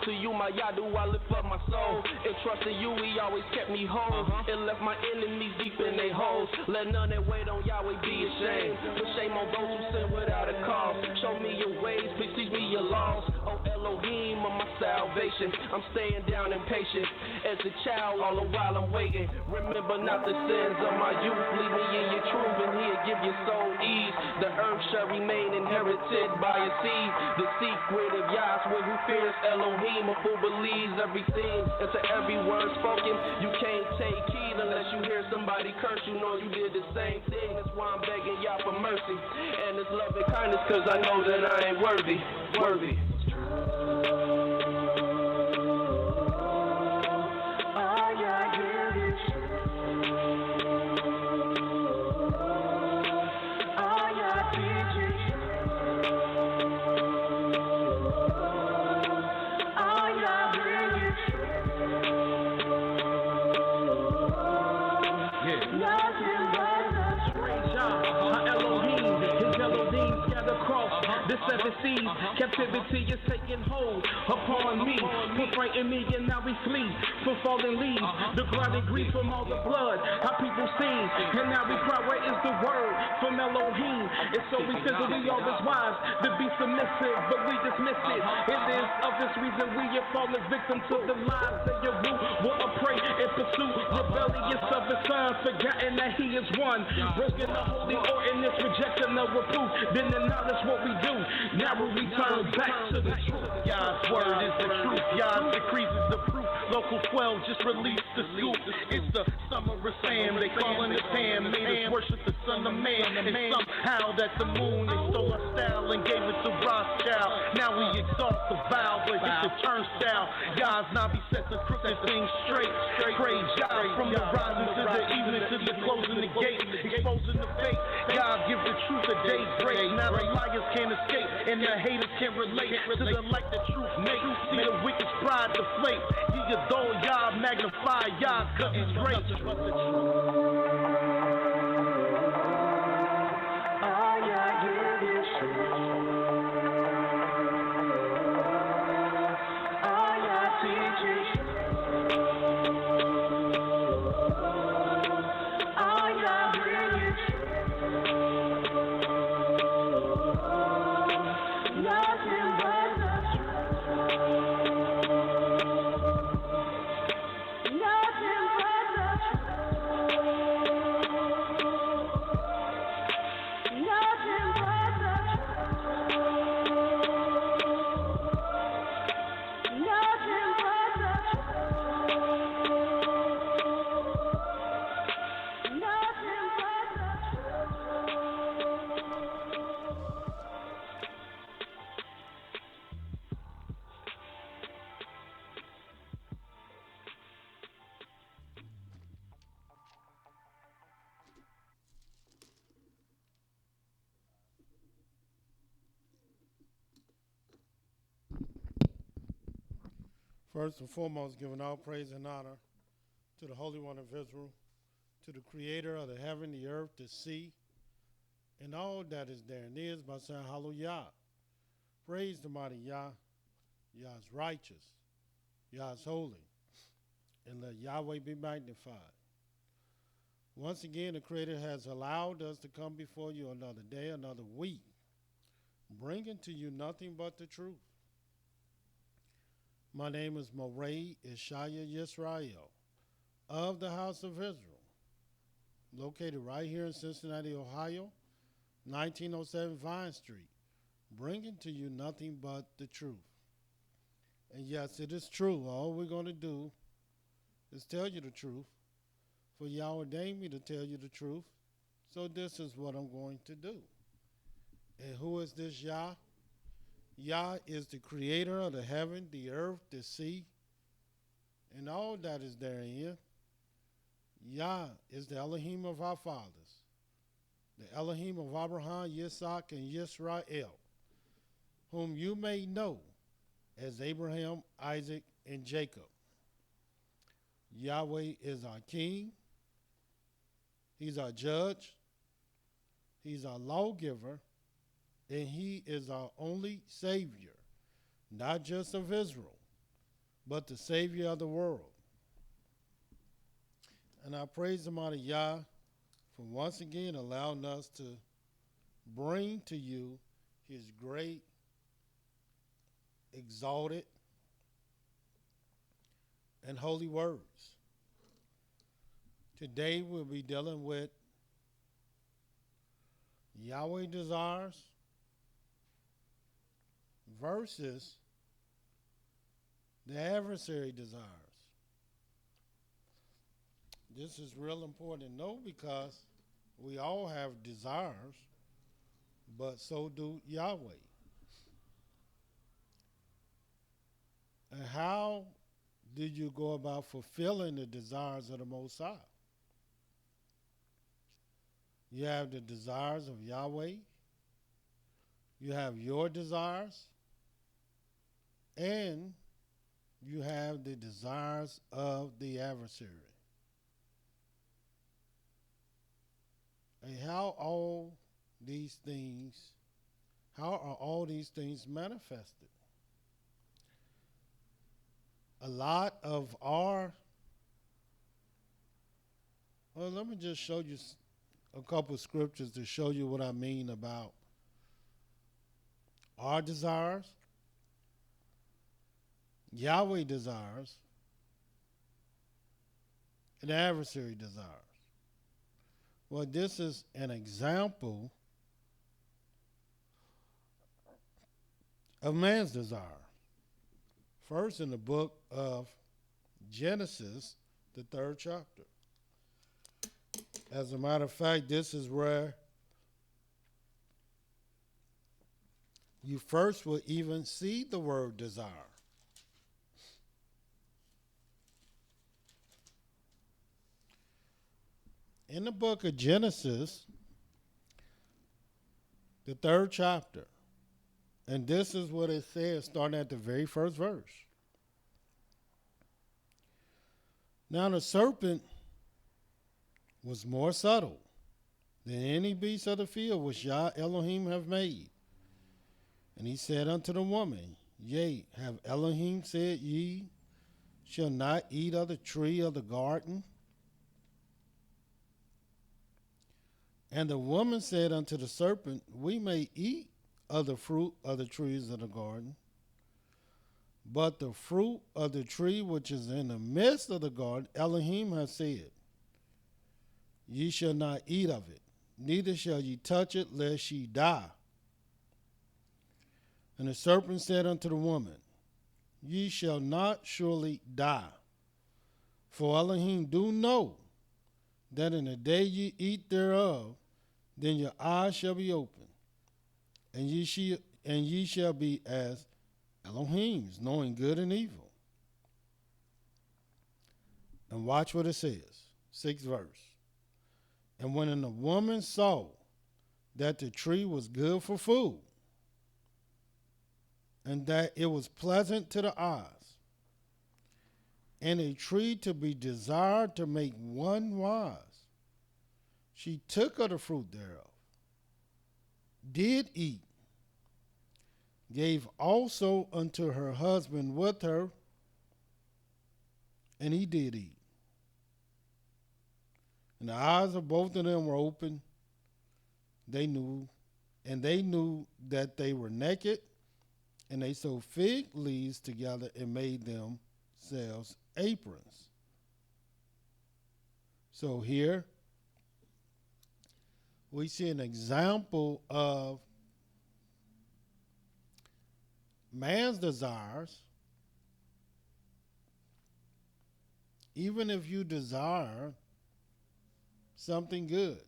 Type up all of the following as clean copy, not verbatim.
To you, my Yah, do I lift up my soul. And trust in you, he always kept me whole. And left my enemies deep in their holes. Let none that wait on Yahweh be ashamed. Put shame on those who sin without a cause. Show me your ways, please teach me your laws. Oh Elohim of my salvation, I'm staying down and patient. As a child, all the while I'm waiting. Remember not the sins of my youth. Lead me in your truth, and he'll give your soul ease. The earth shall remain inherited by a seed. The secret of YAH'S who fears Elohim, a fool believes everything. And to every word spoken, you can't take heed unless you hear somebody curse. You know you did the same thing. That's why I'm begging Yah for mercy and His love and kindness, cause I know that I ain't worthy. The seven seas, captivity is taking hold upon me. For frighten me and now we flee from fallen leaves. The grinding grief from all the blood, how people sing. And now we cry, where is the word from Elohim? And so we feel that we always wise to be submissive, but we dismiss it. It is of this reason we have fallen victim to the lies that your root will prey and pursue rebellious of the son, forgotten that he is one. Broken the holy ordinance, rejecting the reproof, then acknowledge what we do. Now we return back to the truth. Yah's word is the truth. Yah's decrees is the proof. Local 12 just released the scoop. It's the summer of Sam. They calling it Pam. Made us worship the Son of Man. And somehow that the moon, they stole our style and gave it to Rothschild. Now we exalt the vow, but it's the turnstile. Yah's Nabi set the crooked things straight. Praise Yah from the rising to the evening to the closing the gate. Exposing the fake. Yah give the truth a daybreak. Now the liars can't escape and the haters can't relate to the light the truth makes. See the wicked pride deflate. Ye adore Yah, magnify Yah, cut His grace. First and foremost, giving all praise and honor to the Holy One of Israel, to the Creator of the heaven, the earth, the sea, and all that is there and is, by saying Hallelujah. Praise the mighty Yah. Yah is righteous. Yah is holy. And let Yahweh be magnified. Once again, the Creator has allowed us to come before you another day, another week, bringing to you nothing but the truth. My name is Mowreh IshYAH of the House of Israel, located right here in Cincinnati, Ohio, 1907 Vine Street, bringing to you nothing but the truth. And yes, it is true. All we're going to do is tell you the truth, for Yah ordained me to tell you the truth, so this is what I'm going to do. And who is this Yah? Yah is the creator of the heaven, the earth, the sea, and all that is therein. Yah is the Elohim of our fathers, the Elohim of Abraham, Yitzhak, and Yisrael, whom you may know as Abraham, Isaac, and Jacob. Yahweh is our king. He's our judge. He's our lawgiver. And he is our only Savior, not just of Israel, but the Savior of the world. And I praise the mighty Yah for once again allowing us to bring to you his great, exalted, and holy words. Today we'll be dealing with Yahweh desires versus the adversary desires. This is real important to know because we all have desires, but so do Yahweh. And how did you go about fulfilling the desires of the Most High? You have the desires of Yahweh. You have your desires. And you have the desires of the adversary. And how are all these things manifested? A lot of let me just show you a couple of scriptures to show you what I mean about our desires, Yahweh desires, and the adversary desires. Well, this is an example of man's desire. First, in the book of Genesis, the 3rd chapter. As a matter of fact, this is where you first will even see the word desire. In the book of Genesis, the 3rd chapter, and this is what it says starting at the very first verse. Now the serpent was more subtle than any beast of the field which Yah Elohim have made. And he said unto the woman, Yea, have Elohim said ye shall not eat of the tree of the garden? And the woman said unto the serpent, We may eat of the fruit of the trees of the garden, but the fruit of the tree which is in the midst of the garden, Elohim hath said, Ye shall not eat of it, neither shall ye touch it, lest ye die. And the serpent said unto the woman, Ye shall not surely die, for Elohim do know that in the day ye eat thereof, then your eyes shall be open, and ye shall be as Elohims, knowing good and evil. And watch what it says, 6th verse. And when the woman saw that the tree was good for food, and that it was pleasant to the eyes, and a tree to be desired to make one wise, she took of the fruit thereof, did eat, gave also unto her husband with her, and he did eat. And the eyes of both of them were open. They knew that they were naked, and they sewed fig leaves together and made themselves aprons. So here we see an example of man's desires. Even if you desire something good,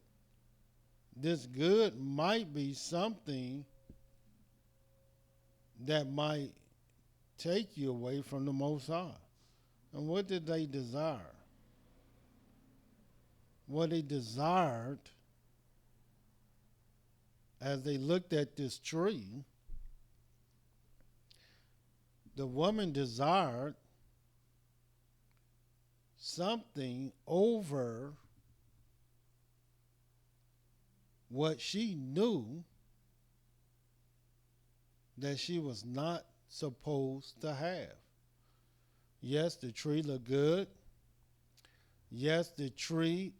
this good might be something that might take you away from the Most High. And what did they desire? What they desired as they looked at this tree, the woman desired something over what she knew that she was not supposed to have. Yes, the tree looked good. Yes, the tree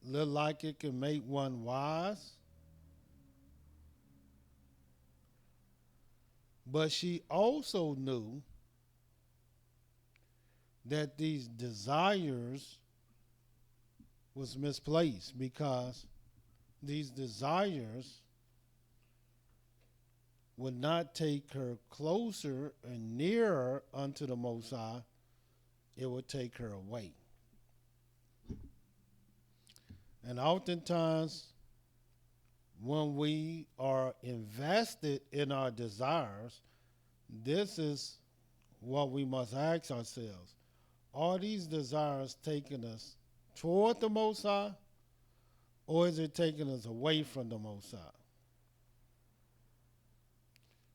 looked like it could make one wise. But she also knew that these desires was misplaced, because these desires would not take her closer and nearer unto the Most High. It would take her away. And oftentimes, when we are invested in our desires, this is what we must ask ourselves. Are these desires taking us toward the Most High, or is it taking us away from the Most High?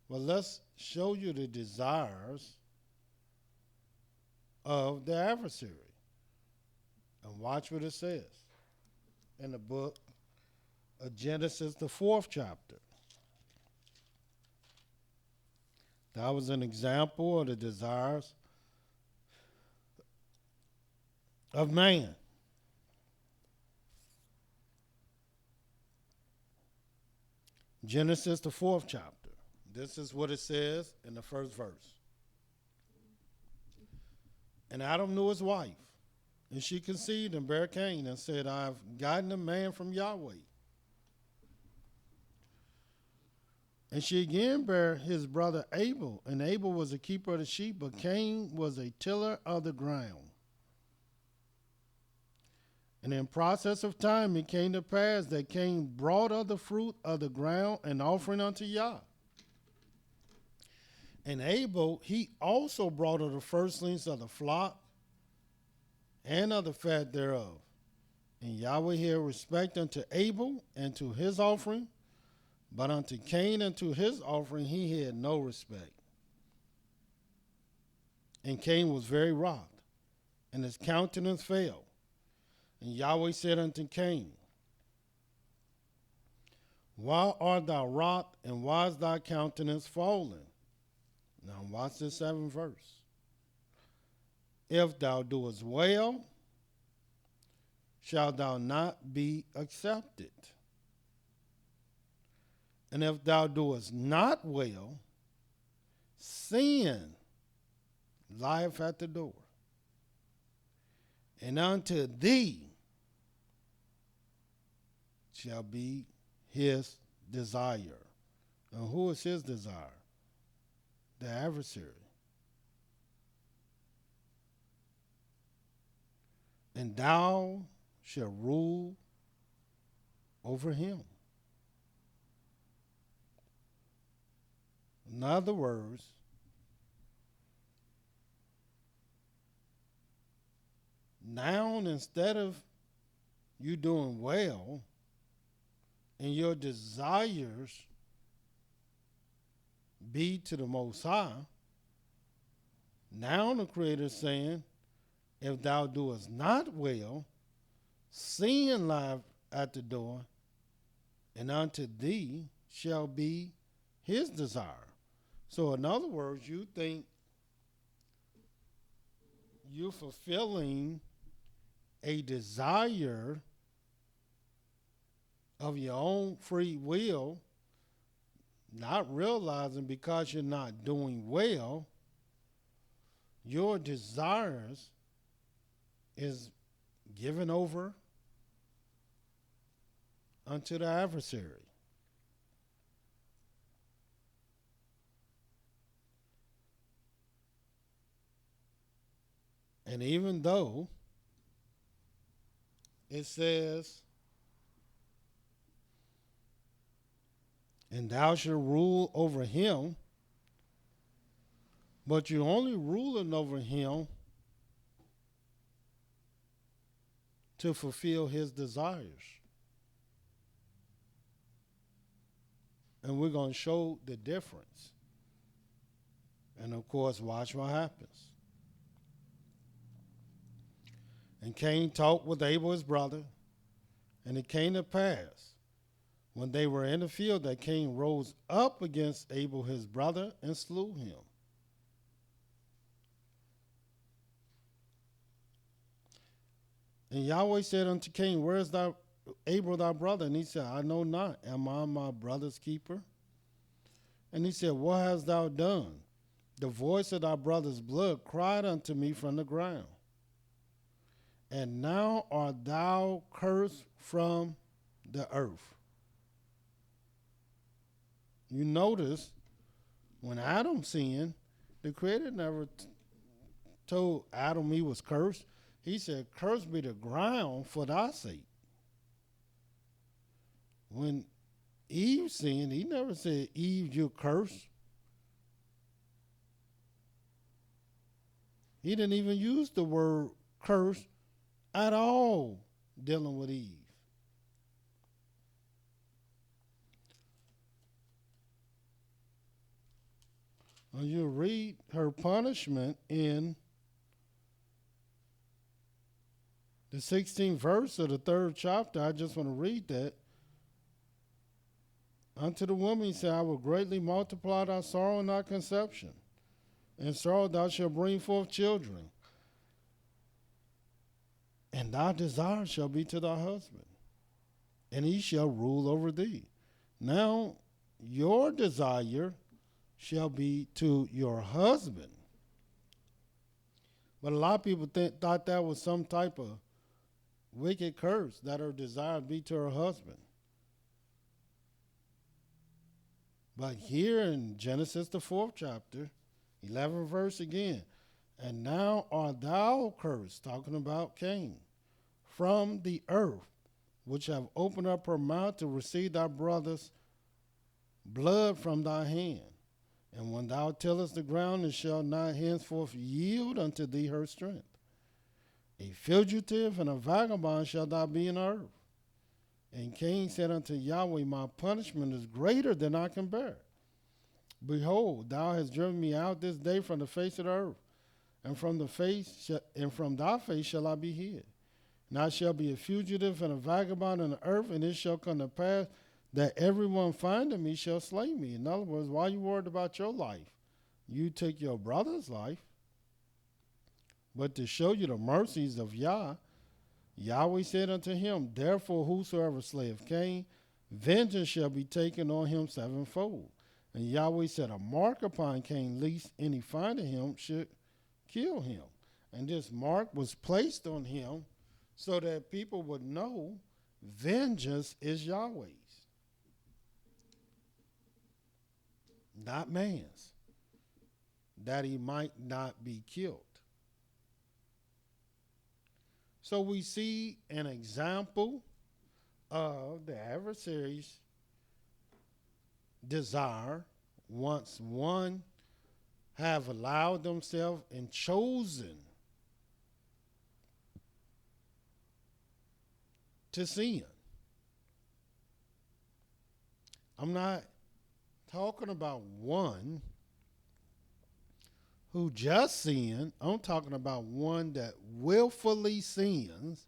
Well, let's show you the desires of the adversary. And watch what it says in the book of Genesis, the 4th chapter. That was an example of the desires of man. Genesis, the 4th chapter. This is what it says in the first verse. And Adam knew his wife, and she conceived and bare Cain, and said, I have gotten a man from Yahweh. And she again bare his brother Abel, and Abel was a keeper of the sheep, but Cain was a tiller of the ground. And in process of time it came to pass that Cain brought of the fruit of the ground an offering unto Yah. And Abel, he also brought of the firstlings of the flock and of the fat thereof. And Yahweh had respect unto Abel and to his offering, but unto Cain and to his offering he had no respect. And Cain was very wroth, and his countenance fell. And Yahweh said unto Cain, Why art thou wroth, and why is thy countenance fallen? Now watch this 7th verse. If thou doest well, shalt thou not be accepted. And if thou doest not well, sin lieth at the door. And unto thee shall be his desire. And who is his desire? The adversary. And thou shalt rule over him. In other words, now instead of you doing well and your desires be to the Most High, now the Creator is saying, if thou doest not well, sin lieth at the door, and unto thee shall be his desire. So in other words, you think you're fulfilling a desire of your own free will, not realizing because you're not doing well, your desires is given over unto the adversary. And even though it says, and thou shalt rule over him, but you're only ruling over him to fulfill his desires. And we're going to show the difference. And of course, watch what happens. And Cain talked with Abel his brother, and it came to pass, when they were in the field, that Cain rose up against Abel his brother and slew him. And Yahweh said unto Cain, where is thy Abel thy brother? And he said, I know not. Am I my brother's keeper? And he said, what hast thou done? The voice of thy brother's blood cried unto me from the ground. And now art thou cursed from the earth. You notice, when Adam sinned, the Creator never told Adam he was cursed. He said, cursed be the ground for thy sake. When Eve sinned, he never said, Eve, you're cursed. He didn't even use the word curse at all dealing with Eve. When you read her punishment in the 16th verse of the 3rd chapter, I just want to read that. Unto the woman he said, I will greatly multiply thy sorrow and thy conception. In sorrow thou shalt bring forth children. And thy desire shall be to thy husband, and he shall rule over thee. Now your desire shall be to your husband. But a lot of people thought that was some type of wicked curse, that her desire be to her husband. But here in Genesis, the 4th chapter, 11th verse again, and now art thou cursed, talking about Cain, from the earth, which have opened up her mouth to receive thy brother's blood from thy hand. And when thou tillest the ground, it shall not henceforth yield unto thee her strength. A fugitive and a vagabond shalt thou be in the earth. And Cain said unto Yahweh, my punishment is greater than I can bear. Behold, thou hast driven me out this day from the face of the earth, and from thy face shall I be hid. And I shall be a fugitive and a vagabond in the earth, and it shall come to pass that everyone finding me shall slay me. In other words, why are you worried about your life? You took your brother's life. But to show you the mercies of Yah, Yahweh said unto him, therefore whosoever slayeth Cain, vengeance shall be taken on him sevenfold. And Yahweh set a mark upon Cain, lest any finding him should kill him. And this mark was placed on him so that people would know vengeance is Yahweh's, not man's, that he might not be killed. So we see an example of the adversary's desire once one have allowed themselves and chosen to sin. I'm not talking about one who just sinned. I'm talking about one that willfully sins.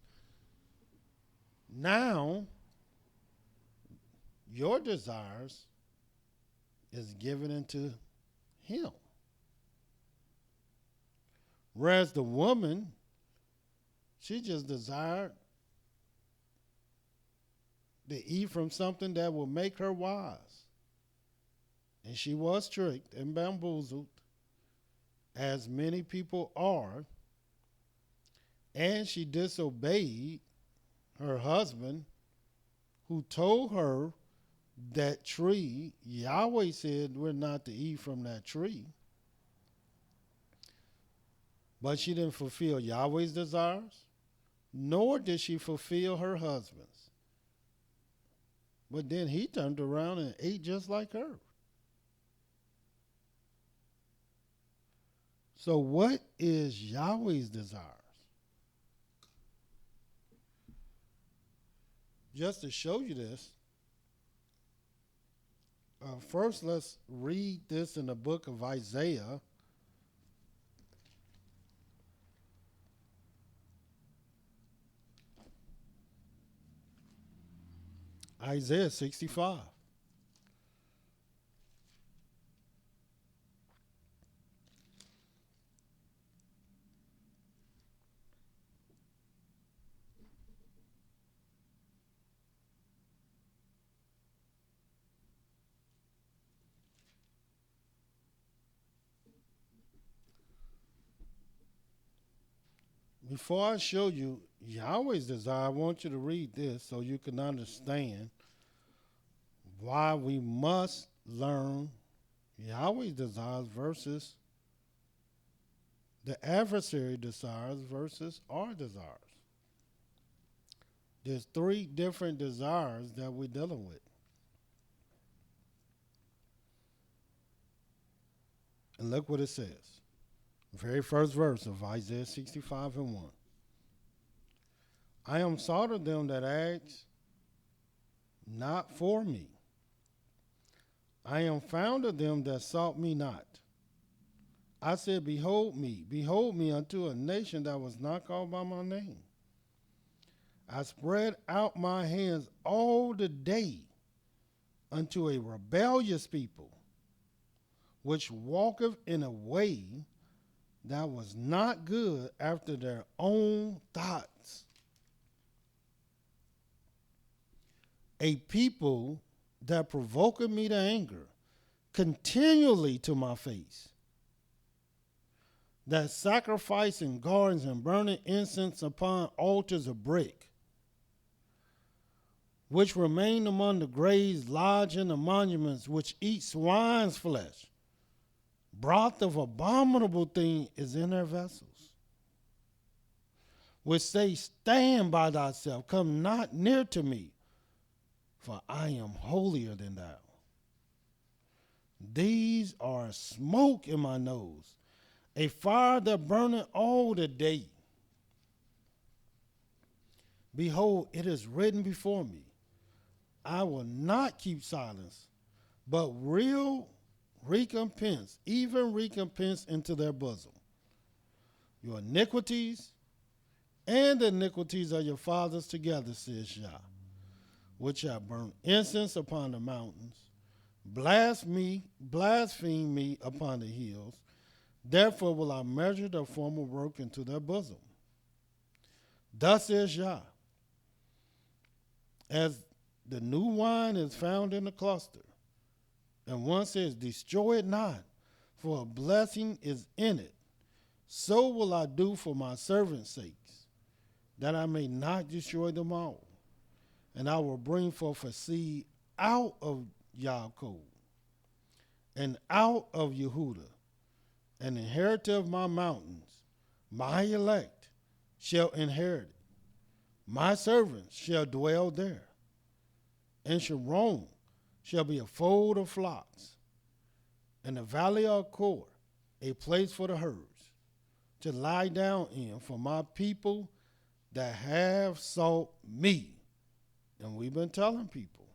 Now, your desires is given into him. Whereas the woman, she just desired to eat from something that will make her wise. And she was tricked and bamboozled, as many people are, and she disobeyed her husband, who told her that tree, Yahweh said we're not to eat from that tree. But she didn't fulfill Yahweh's desires, nor did she fulfill her husband's. But then he turned around and ate just like her. So what is Yahweh's desires? just to show you this, first let's read this in the book of Isaiah. Isaiah 65. Before I show you Yahweh's desire, I want you to read this so you can understand why we must learn Yahweh's desires versus the adversary desires versus our desires. There's three different desires that we're dealing with. And look what it says. Very first verse of Isaiah 65 and 1. I am sought of them that ask not for me. I am found of them that sought me not. I said, behold me unto a nation that was not called by my name. I spread out my hands all the day unto a rebellious people, which walketh in a way that was not good after their own thoughts. A people that provoketh me to anger continually to my face, that sacrifice in gardens and burning incense upon altars of brick, which remain among the graves, lodge in the monuments, which eat swine's flesh. Broth of abominable thing is in their vessels, which say, stand by thyself, come not near to me, for I am holier than thou. These are smoke in my nose, a fire that burneth all the day. Behold, it is written before me, I will not keep silence, but real recompense, even recompense into their bosom. Your iniquities and the iniquities of your fathers together, says Yah, which have burnt incense upon the mountains, blaspheme me upon the hills. Therefore will I measure their former work into their bosom. Thus says Yah, as the new wine is found in the cluster, and one says, destroy it not, for a blessing is in it. So will I do for my servants' sakes, that I may not destroy them all. And I will bring forth a seed out of Yaakov, and out of Yehudah, an inheritor of my mountains. My elect shall inherit it. My servants shall dwell there, and Sharon shall be a fold of flocks, and the valley of Kor, a place for the herds, to lie down in for my people that have sought me. And we've been telling people,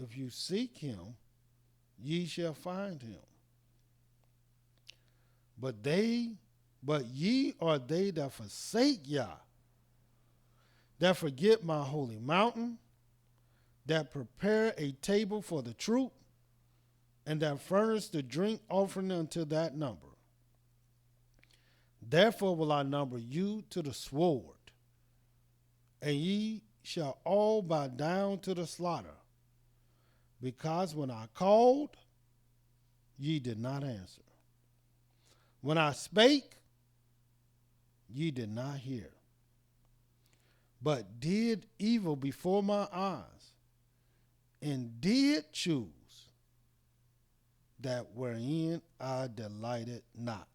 if you seek him, ye shall find him. But ye are they that forsake Yah, that forget my holy mountain, that prepare a table for the troop, and that furnish the drink offering unto that number. Therefore will I number you to the sword, and ye shall all bow down to the slaughter, because when I called, ye did not answer. When I spake, ye did not hear, but did evil before my eyes, and did choose that wherein I delighted not.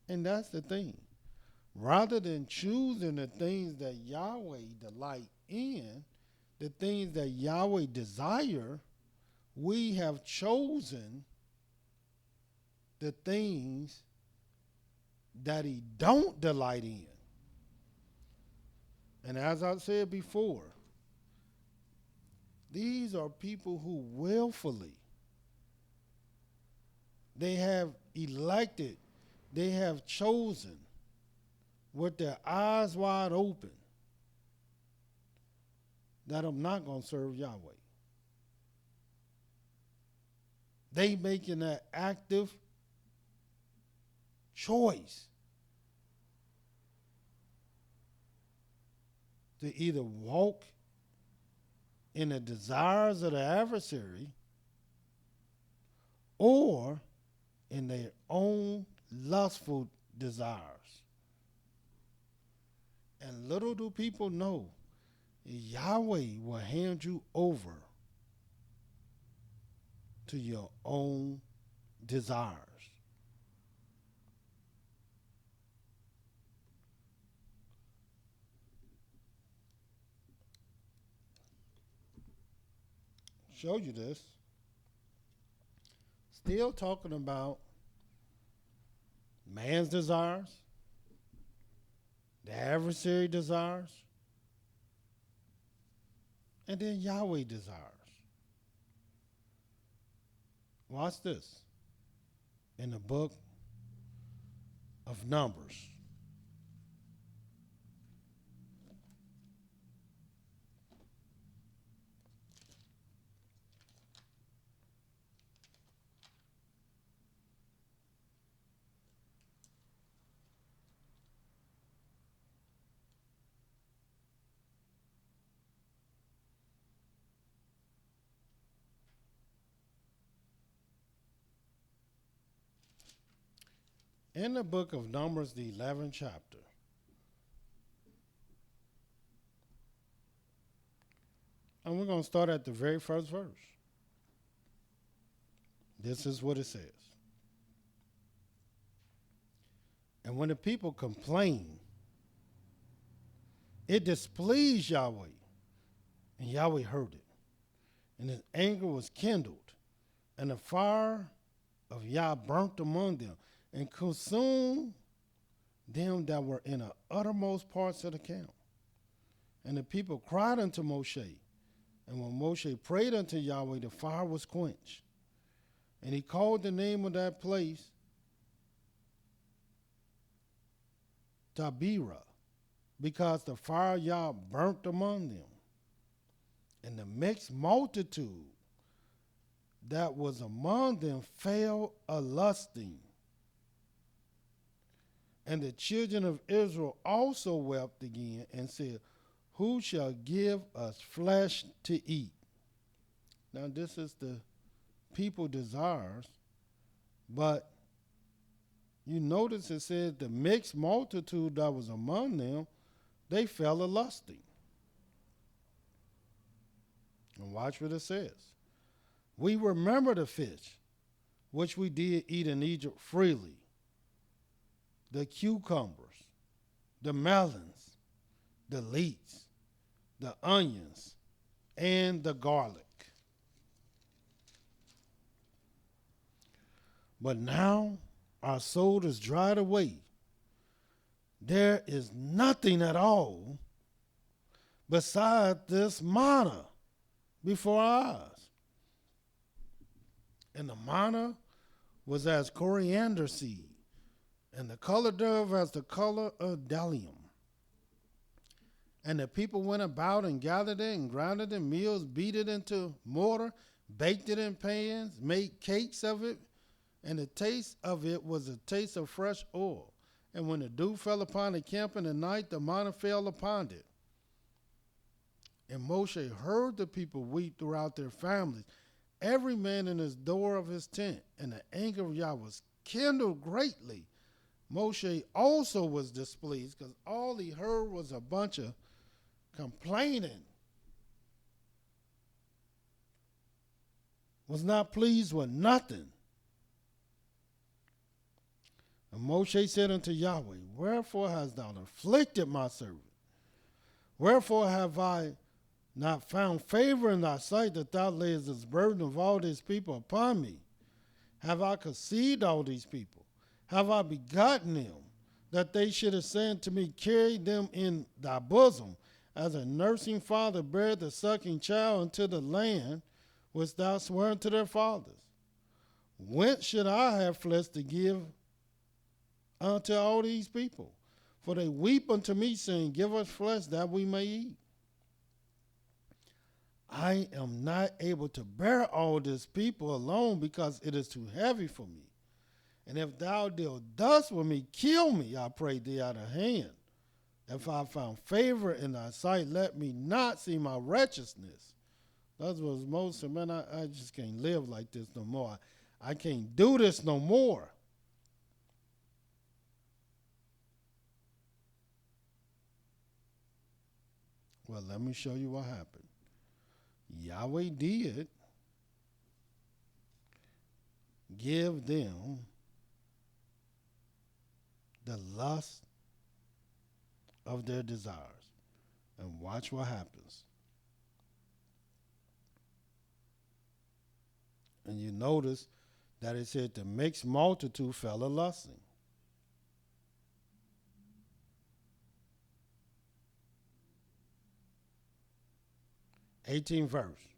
And that's the thing. Rather than choosing the things that Yahweh delight in, the things that Yahweh desire, we have chosen the things that he don't delight in. And as I said before, these are people who willfully, they have elected, they have chosen with their eyes wide open that I'm not going to serve Yahweh. They making that active choice to either walk in the desires of the adversary or in their own lustful desires. And little do people know, Yahweh will hand you over to your own desires. Show you this. Still talking about man's desires, the adversary desires, and then Yahweh desires. Watch this. In the book of Numbers. In the book of Numbers, the 11th chapter, and we're going to start at the very first verse. This is what it says. And when the people complained, it displeased Yahweh, and Yahweh heard it. And his anger was kindled, and the fire of Yah burnt among them, and consumed them that were in the uttermost parts of the camp. And the people cried unto Moshe. And when Moshe prayed unto Yahweh, the fire was quenched. And he called the name of that place Taberah, because the fire of Yah burnt among them. And the mixed multitude that was among them fell a-lusting. And the children of Israel also wept again and said, who shall give us flesh to eat? Now this is the people desires, but you notice it says the mixed multitude that was among them, they fell a-lusting. And watch what it says. We remember the fish, which we did eat in Egypt freely, the cucumbers, the melons, the leeks, the onions, and the garlic. But now our soul is dried away. There is nothing at all beside this manna before our eyes. And the manna was as coriander seed, and the color thereof as the color of bdellium. And the people went about and gathered it and ground it in mills, beat it into mortar, baked it in pans, made cakes of it, and the taste of it was a taste of fresh oil. And when the dew fell upon the camp in the night, the manna fell upon it. And Moshe heard the people weep throughout their families, every man in his door of his tent, and the anger of Yah was kindled greatly. Moshe also was displeased because all he heard was a bunch of complaining. Was not pleased with nothing. And Moshe said unto Yahweh, wherefore hast thou afflicted my servant? Wherefore have I not found favor in thy sight that thou layest this burden of all these people upon me? Have I conceived all these people? Have I begotten them? that they should have said to me, carry them in thy bosom, as a nursing father beareth the sucking child into the land which thou sware to their fathers. Whence should I have flesh to give unto all these people? For they weep unto me, saying, give us flesh that we may eat. I am not able to bear all this people alone, because it is too heavy for me. And if thou deal thus with me, kill me, I pray thee, out of hand. If I found favor in thy sight, let me not see my wretchedness. That was Moses. Man, I just can't live like this no more. I can't do this no more. Well, let me show you what happened. Yahweh did give them the lust of their desires. And watch what happens. And you notice that it said the mixed multitude fell a lusting. '18th verse.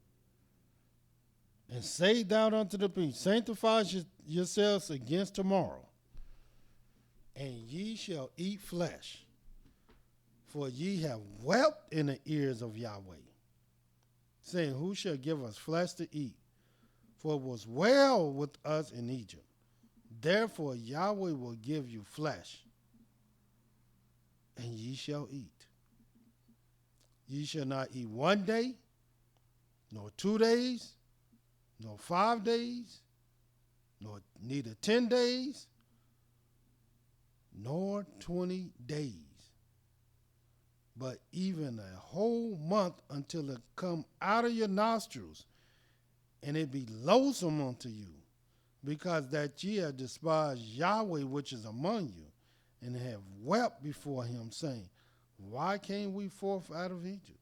And say thou unto the people, sanctify yourselves against tomorrow, and ye shall eat flesh, for ye have wept in the ears of Yahweh, saying, who shall give us flesh to eat? For it was well with us in Egypt. Therefore Yahweh will give you flesh, and ye shall eat. Ye shall not eat 1 day, nor 2 days, nor 5 days, nor neither 10 days, nor 20 days, but even a whole month, until it come out of your nostrils, and it be loathsome unto you, because that ye have despised Yahweh which is among you, and have wept before him, saying, why came we forth out of Egypt?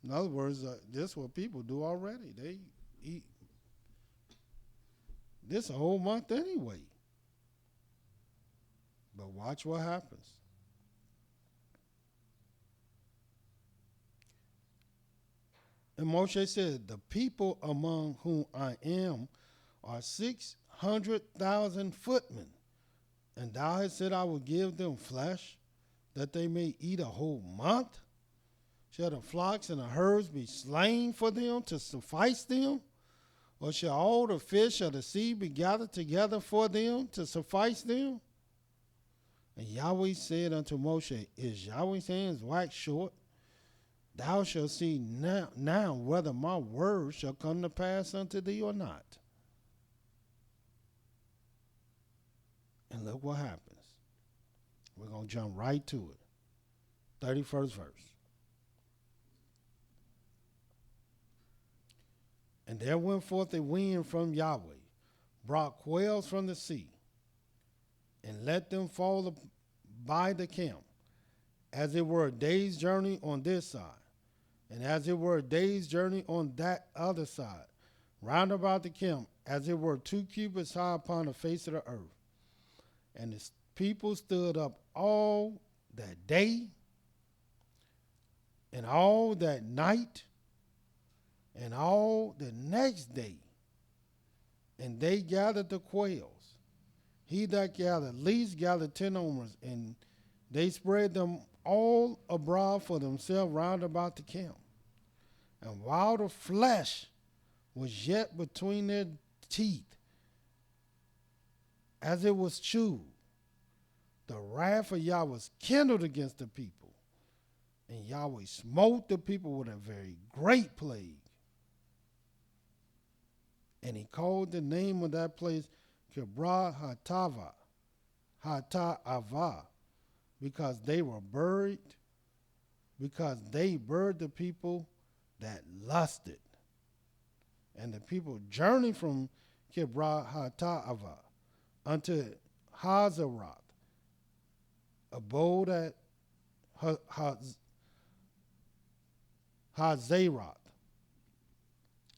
In other words, this is what people do already. They eat this a whole month anyway. But watch what happens. And Moshe said, the people among whom I am are 600,000 footmen. And thou hast said, I will give them flesh, that they may eat a whole month? Shall the flocks and the herds be slain for them to suffice them? Or shall all the fish of the sea be gathered together for them to suffice them? And Yahweh said unto Moshe, is Yahweh's hands waxed short? Thou shalt see now whether my word shall come to pass unto thee or not. And look what happens. We're going to jump right to it. 31st verse. And there went forth a wind from Yahweh, brought quails from the sea, and let them fall by the camp, as it were a day's journey on this side, and as it were a day's journey on that other side, round about the camp, as it were 2 cubits high upon the face of the earth. And the people stood up all that day and all that night and all the next day, and they gathered the quails. He that gathered least gathered 10 omers, and they spread them all abroad for themselves round about the camp. And while the flesh was yet between their teeth, as it was chewed, the wrath of Yahweh was kindled against the people, and Yahweh smote the people with a very great plague. And he called the name of that place Kibroth Hattaavah, because they buried the people that lusted. And the people journeyed from Kibroth Hattaavah unto Hazeroth, abode at Hazeroth.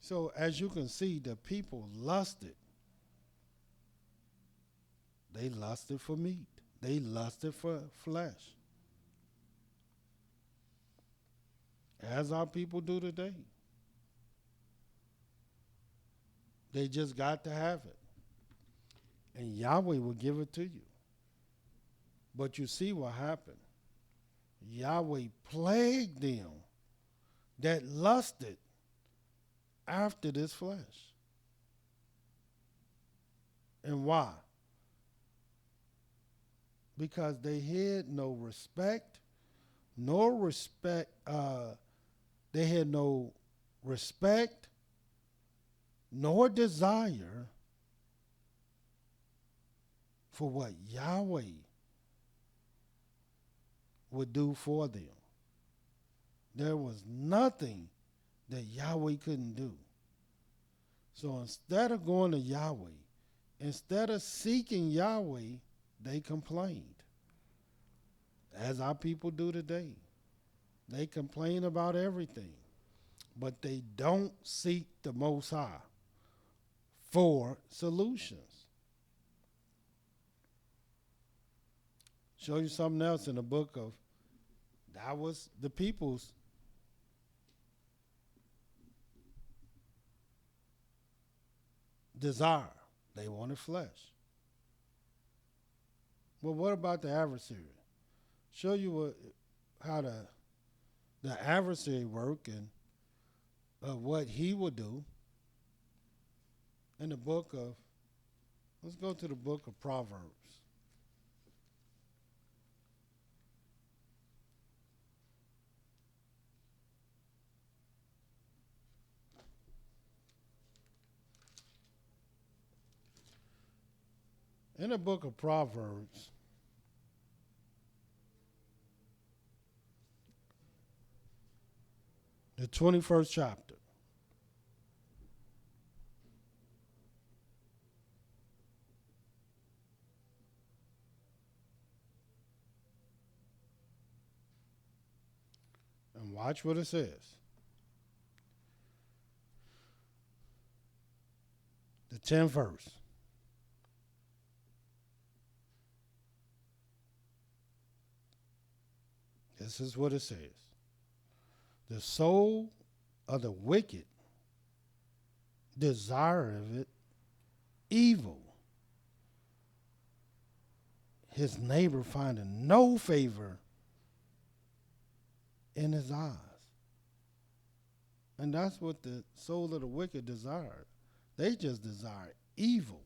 So as you can see, the people lusted. They lusted for meat. They lusted for flesh, as our people do today. They just got to have it. And Yahweh will give it to you. But you see what happened. Yahweh plagued them that lusted after this flesh. And why? Because they had no respect, they had no respect, nor desire for what Yahweh would do for them. There was nothing that Yahweh couldn't do. So instead of going to Yahweh, instead of seeking Yahweh, they complained, as our people do today. They complain about everything, but they don't seek the Most High for solutions. Show you something else in the book of, that was the people's desire. They wanted flesh. Well, what about the adversary? Show you how the adversary work and what he will do in the book of, let's go to the book of Proverbs. In the book of Proverbs, the 21st chapter, and watch what it says. The 10th verse. This is what it says. The soul of the wicked desireth evil. His neighbor finding no favor in his eyes. And that's what the soul of the wicked desired. They just desire evil.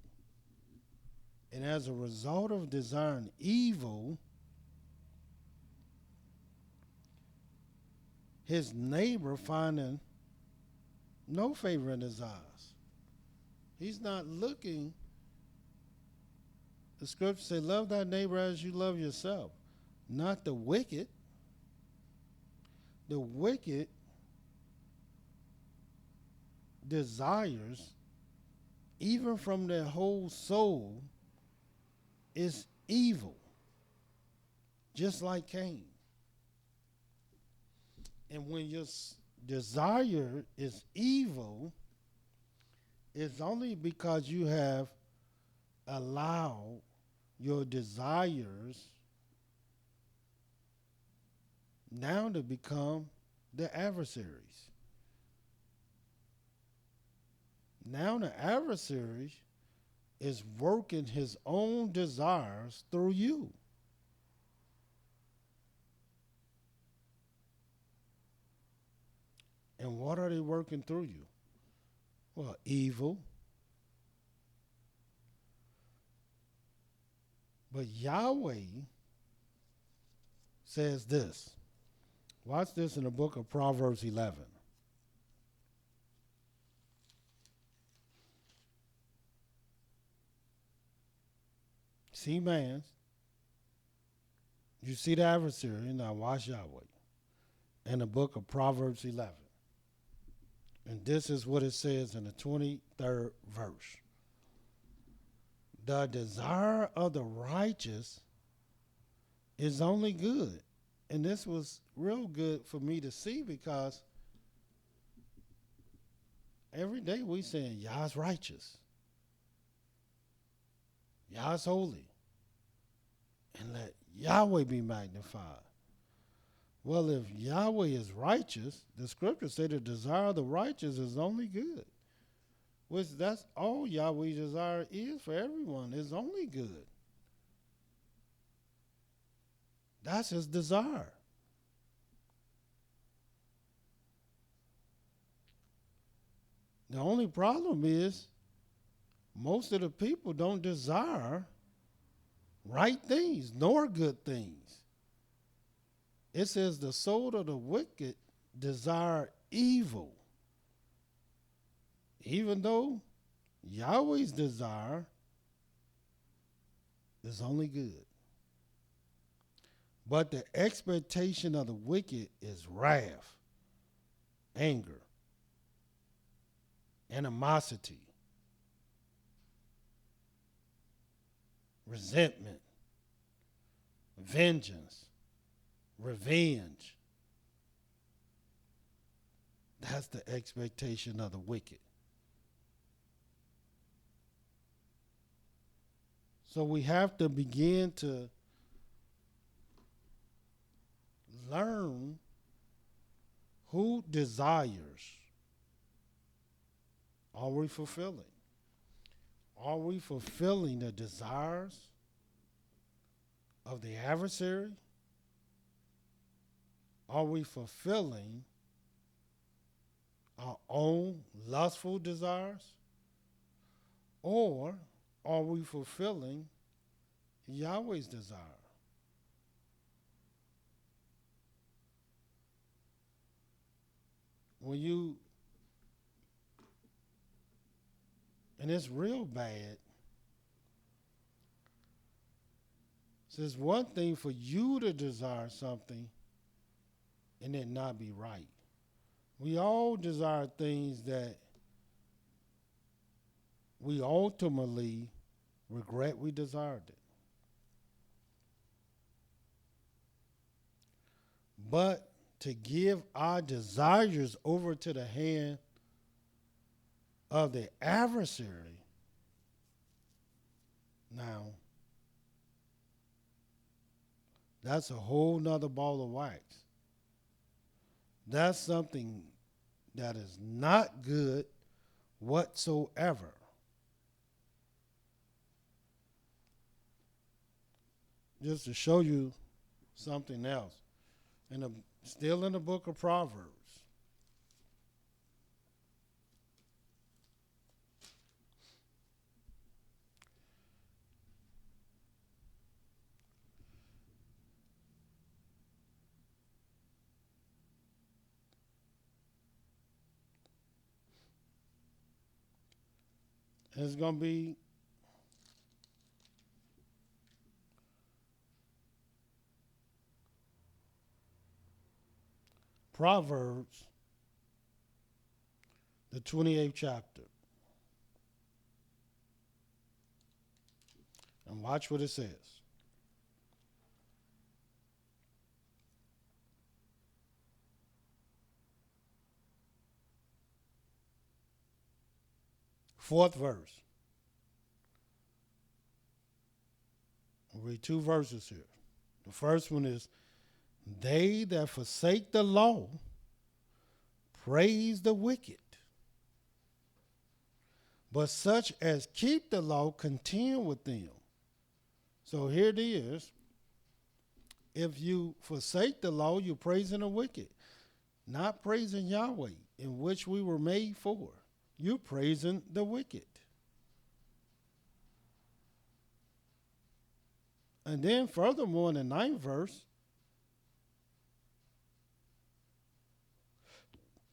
And as a result of desiring evil, his neighbor finding no favor in his eyes. He's not looking. The scripture says, love thy neighbor as you love yourself. Not the wicked. The wicked desires, even from their whole soul, is evil. Just like Cain. And when your desire is evil, it's only because you have allowed your desires now to become the adversaries. Now the adversary is working his own desires through you. And what are they working through you? Well, evil. But Yahweh says this. Watch this in the book of Proverbs 11. See man, you see the adversary, now watch Yahweh. In the book of Proverbs 11. And this is what it says in the 23rd verse. The desire of the righteous is only good. And this was real good for me to see, because every day we saying Yah's righteous. Yah's holy. and let Yahweh be magnified. Well, if Yahweh is righteous, the scriptures say the desire of the righteous is only good. Which that's all Yahweh's desire is for everyone, is only good. That's his desire. The only problem is most of the people don't desire right things nor good things. It says the soul of the wicked desire evil, even though Yahweh's desire is only good. But the expectation of the wicked is wrath, anger, animosity, resentment, vengeance, revenge. That's the expectation of the wicked. So we have to begin to learn who desires are we fulfilling? Are we fulfilling the desires of the adversary? Are we fulfilling our own lustful desires? Or are we fulfilling Yahweh's desire? And it's real bad. It's one thing for you to desire something and it not be right. We all desire things that we ultimately regret we desired it. But to give our desires over to the hand of the adversary, now, that's a whole nother ball of wax. That's something that is not good whatsoever. Just to show you something else, still in the book of Proverbs. It's going to be Proverbs, the 28th chapter. And watch what it says. Fourth verse. I'll read two verses here. The first one is, they that forsake the law praise the wicked, but such as keep the law contend with them. So here it is. If you forsake the law, you're praising the wicked, not praising Yahweh, in which we were made for. You're praising the wicked. And then furthermore, in the 9th verse,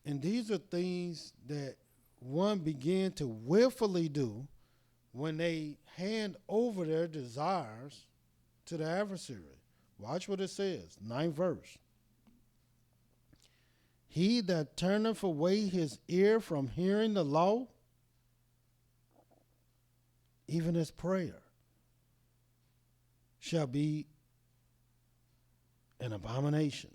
and these are things that one began to willfully do when they hand over their desires to the adversary. Watch what it says, 9th verse. He that turneth away his ear from hearing the law, even his prayer shall be an abomination.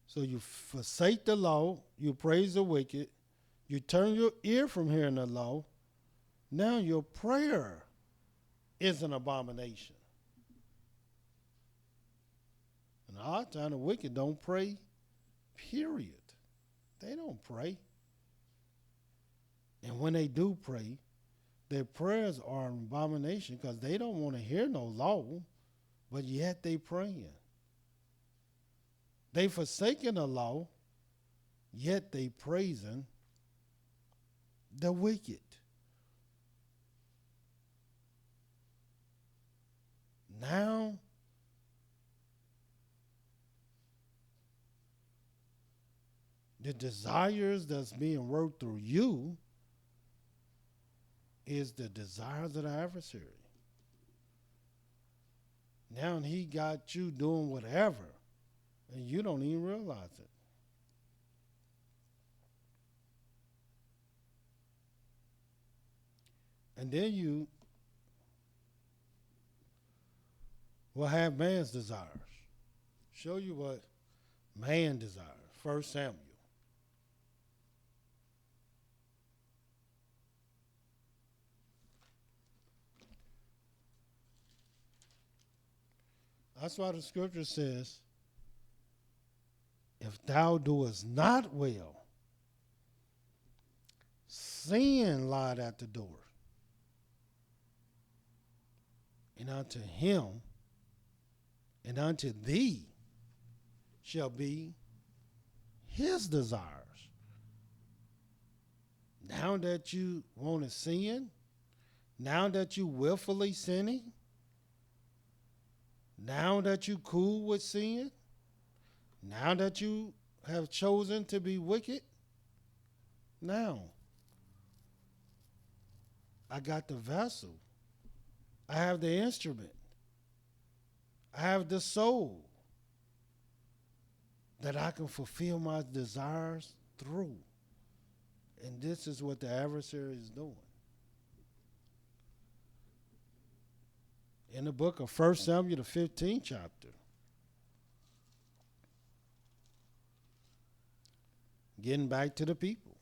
So you forsake the law, you praise the wicked, you turn your ear from hearing the law. Now your prayer is an abomination. And a lot of times the wicked don't pray, period. They don't pray. And when they do pray, their prayers are an abomination because they don't want to hear no law, but yet they praying. They forsaken the law, yet they praising the wicked. Now, the desires that's being worked through you is the desires of the adversary. Now he got you doing whatever, and you don't even realize it. And then you will have man's desires. Show you what man desires. 1 Samuel. That's why the scripture says, if thou doest not well, sin lied at the door. And unto him and unto thee shall be his desires. Now that you want to sin, now that you willfully sinning, now that you cool with sin, now that you have chosen to be wicked, now I got the vessel. I have the instrument. I have the soul that I can fulfill my desires through. And this is what the adversary is doing. In the book of 1 Samuel, the 15th chapter, getting back to the people.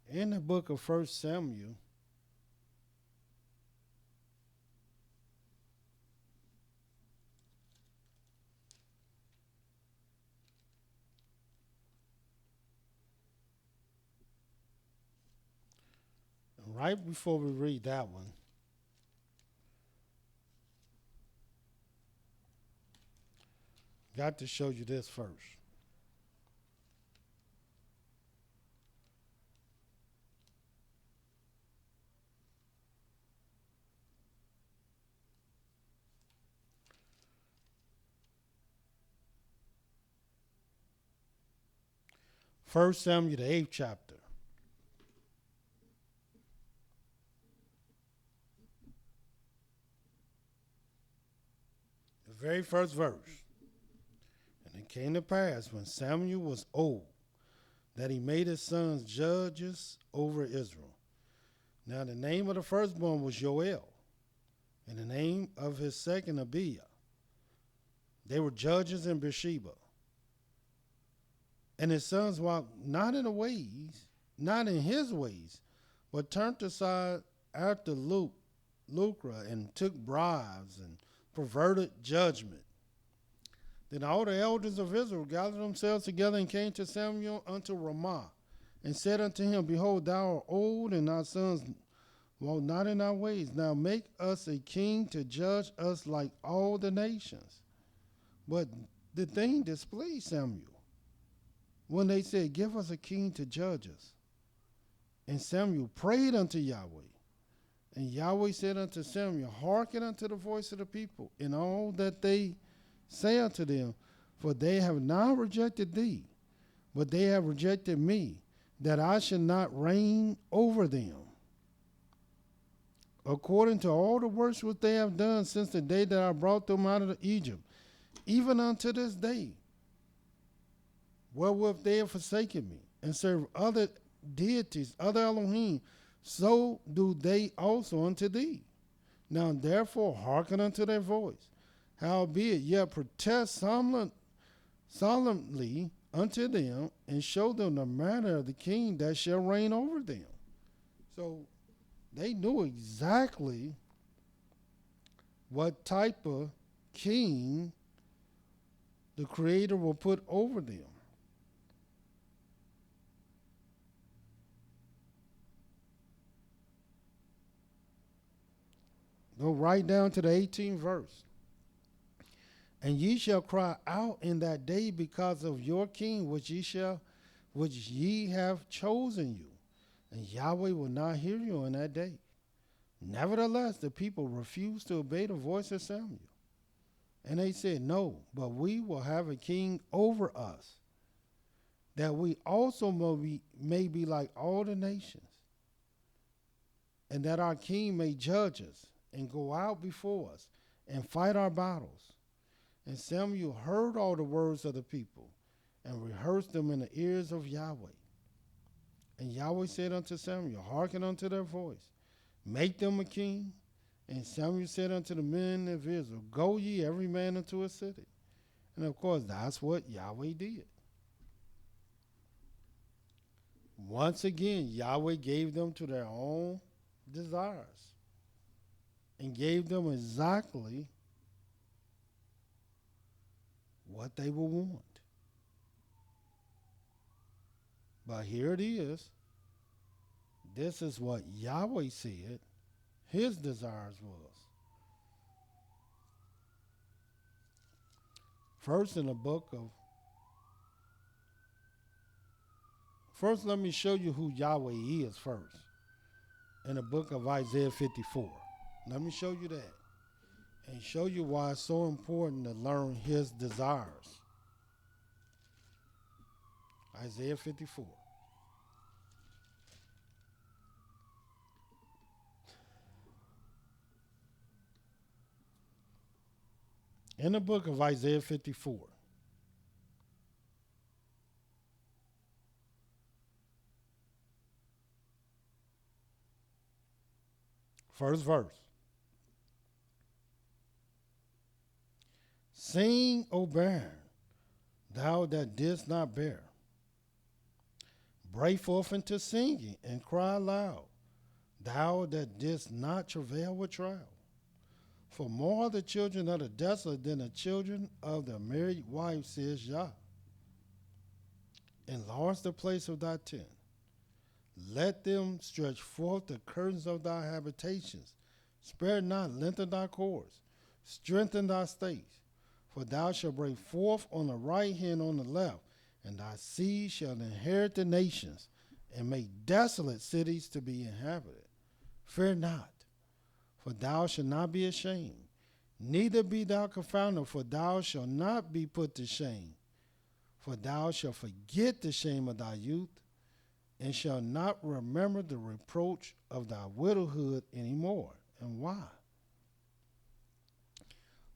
In the book of 1 Samuel, right before we read that one, got to show you this first. First Samuel, the 8th chapter. The very first verse. And it came to pass when Samuel was old that he made his sons judges over Israel. Now the name of the firstborn was Joel, and the name of his second ObediYAH. They were judges in Beersheba. And his sons walked not in the ways, not in his ways, but turned aside after lucre and took bribes and perverted judgment. Then all the elders of Israel gathered themselves together and came to Samuel unto Ramah, and said unto him, Behold, thou art old, and thy sons walk not in thy ways. Now make us a king to judge us like all the nations. But the thing displeased Samuel, when they said, Give us a king to judge us. And Samuel prayed unto Yahweh. And Yahweh said unto Samuel, Hearken unto the voice of the people, in all that they say unto them, for they have not rejected thee, but they have rejected me, that I should not reign over them. According to all the works which they have done since the day that I brought them out of Egypt, even unto this day, wherewith they have forsaken me, and serve other deities, other Elohim, so do they also unto thee. Now therefore hearken unto their voice. Howbeit, yet protest solemnly unto them, and show them the manner of the king that shall reign over them. So They knew exactly what type of king the Creator will put over them. Go right down to the 18th verse. And ye shall cry out in that day because of your king, which ye have chosen you. And Yahweh will not hear you in that day. Nevertheless, the people refused to obey the voice of Samuel. And they said, no, but we will have a king over us, that we also may be like all the nations, and that our king may judge us and go out before us and fight our battles. And Samuel heard all the words of the people and rehearsed them in the ears of Yahweh. And Yahweh said unto Samuel, hearken unto their voice, make them a king. And Samuel said unto the men of Israel, go ye every man into a city. And of course, that's what Yahweh did. Once again, Yahweh gave them to their own desires and gave them exactly what they would want. But here it is. This is what Yahweh said his desires was. First let me show you who Yahweh is first. In the book of Isaiah 54. Let me show you that. And show you why it's so important to learn his desires. Isaiah 54. In the book of Isaiah 54. First verse. Sing, O barren, thou that didst not bear. Break forth into singing and cry aloud, thou that didst not travail with trial. For more are the children of the desolate than the children of the married wife, says Yah. Enlarge the place of thy tent. Let them stretch forth the curtains of thy habitations. Spare not, lengthen thy cords. Strengthen thy stakes. For thou shalt break forth on the right hand, on the left, and thy seed shall inherit the nations, and make desolate cities to be inhabited. Fear not, for thou shalt not be ashamed, neither be thou confounded, for thou shalt not be put to shame. For thou shalt forget the shame of thy youth, and shalt not remember the reproach of thy widowhood any more. And why?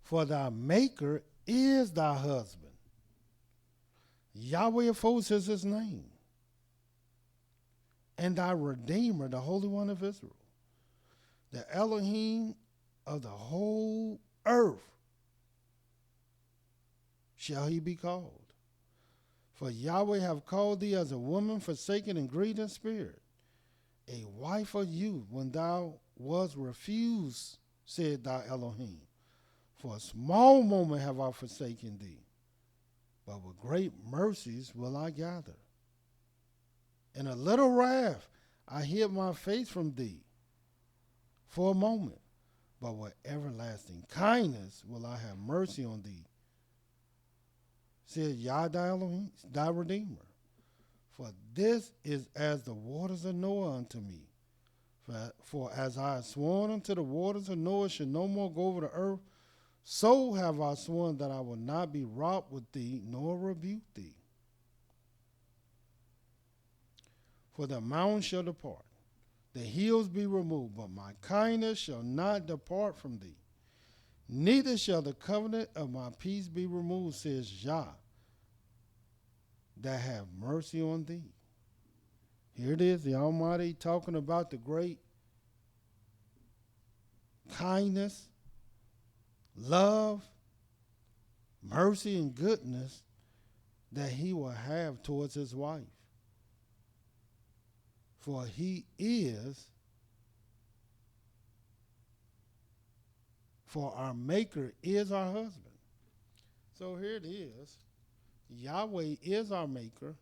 For thy maker is thy husband. Yahweh of hosts is his name. And thy Redeemer, the Holy One of Israel. The Elohim of the whole earth shall he be called. For Yahweh have called thee as a woman forsaken and grieved in spirit, a wife of youth when thou wast refused, said thy Elohim. For a small moment have I forsaken thee, but with great mercies will I gather. In a little wrath I hid my face from thee for a moment, but with everlasting kindness will I have mercy on thee, said Yah thy Elohim, thy Redeemer. For this is as the waters of Noah unto me. For as I have sworn unto the waters of Noah should no more go over the earth, so have I sworn that I will not be wroth with thee, nor rebuke thee. For the mountains shall depart, the hills be removed, but my kindness shall not depart from thee. Neither shall the covenant of my peace be removed, says Yah, that have mercy on thee. Here it is, the Almighty talking about the great kindness, love, mercy, and goodness that he will have towards his wife. For he is for our Maker is our husband. So here it is. Yahweh is our Maker,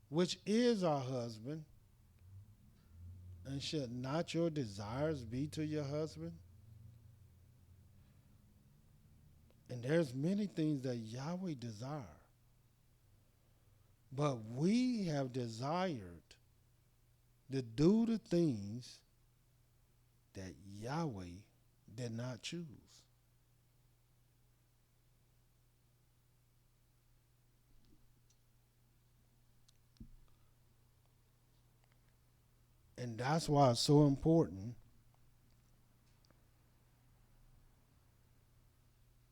which is our husband. And should not your desires be to your husband? And there's many things that Yahweh desires. But we have desired to do the things that Yahweh did not choose. And that's why it's so important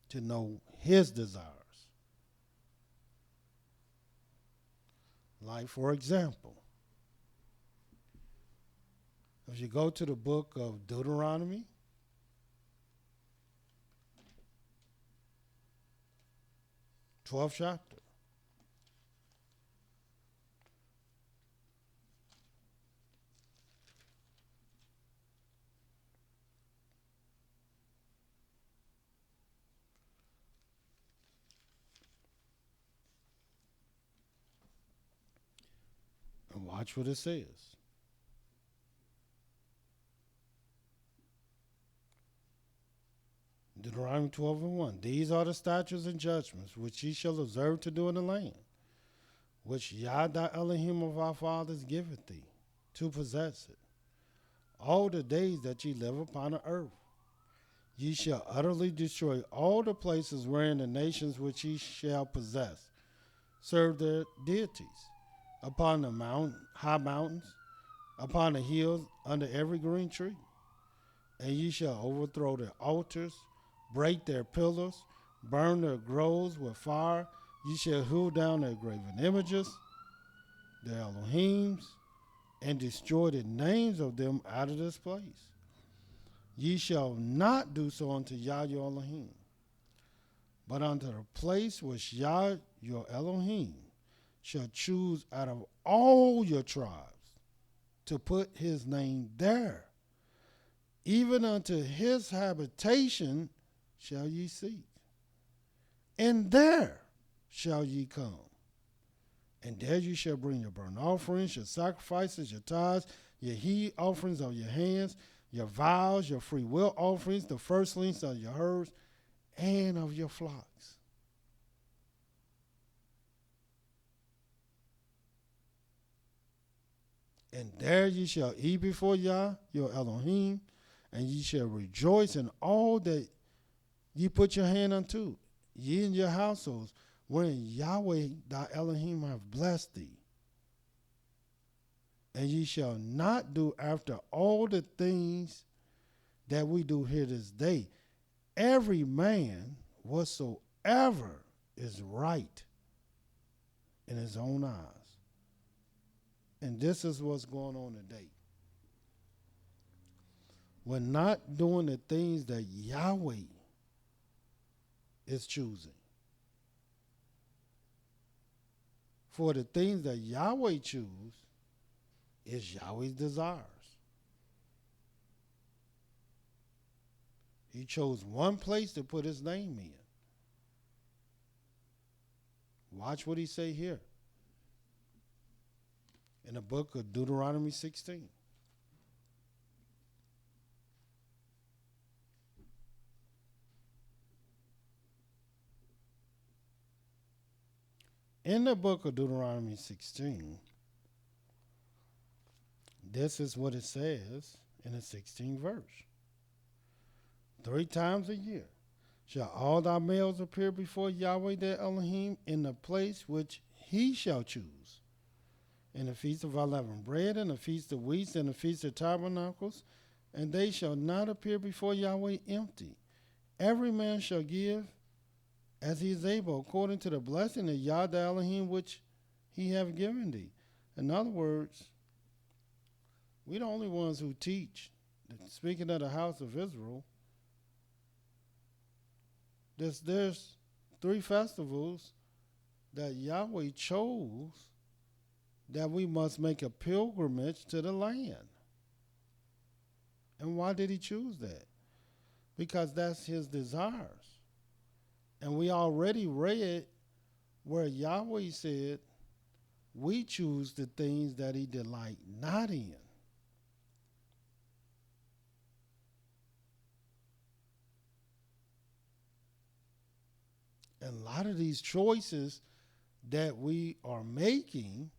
to know his desires. Like, for example, if you go to the book of Deuteronomy, th chapter, and watch what it says. Deuteronomy 12:1. These are the statutes and judgments which ye shall observe to do in the land, which Yah thy Elohim of our fathers giveth thee, to possess it. All the days that ye live upon the earth, ye shall utterly destroy all the places wherein the nations which ye shall possess serve their deities, upon the high mountains, upon the hills, under every green tree. And ye shall overthrow their altars, break their pillars, burn their groves with fire. Ye shall hew down their graven images, their Elohims, and destroy the names of them out of this place. Ye shall not do so unto Yah your Elohim, but unto the place which Yah your Elohim shall choose out of all your tribes to put his name there. Even unto his habitation shall ye seek, and there shall ye come. And there you shall bring your burnt offerings, your sacrifices, your tithes, your heat offerings of your hands, your vows, your free will offerings, the firstlings of your herds, and of your flocks. And there ye shall eat before Yah, your Elohim, and ye shall rejoice in all that ye put your hand unto, ye and your households, wherein Yahweh thy Elohim hath blessed thee. And ye shall not do after all the things that we do here this day. Every man whatsoever is right in his own eyes. And this is what's going on today. We're not doing the things that Yahweh is choosing. For the things that Yahweh chooses is Yahweh's desires. He chose one place to put his name in. Watch what he say here in the book of Deuteronomy 16. In the book of Deuteronomy 16, this is what it says in the 16th verse. 3 times a year shall all thy males appear before Yahweh their Elohim in the place which he shall choose. In the feast of unleavened bread, and the feast of weeks, and the feast of tabernacles, and they shall not appear before Yahweh empty. Every man shall give as he is able, according to the blessing of Yah the Elohim which he hath given thee. In other words, we're the only ones who teach. Speaking of the house of Israel, there's 3 festivals that Yahweh chose that we must make a pilgrimage to the land. And why did he choose that? because that's his desires. And we already read where Yahweh said, we choose the things that he delight not in. And a lot of these choices that we are making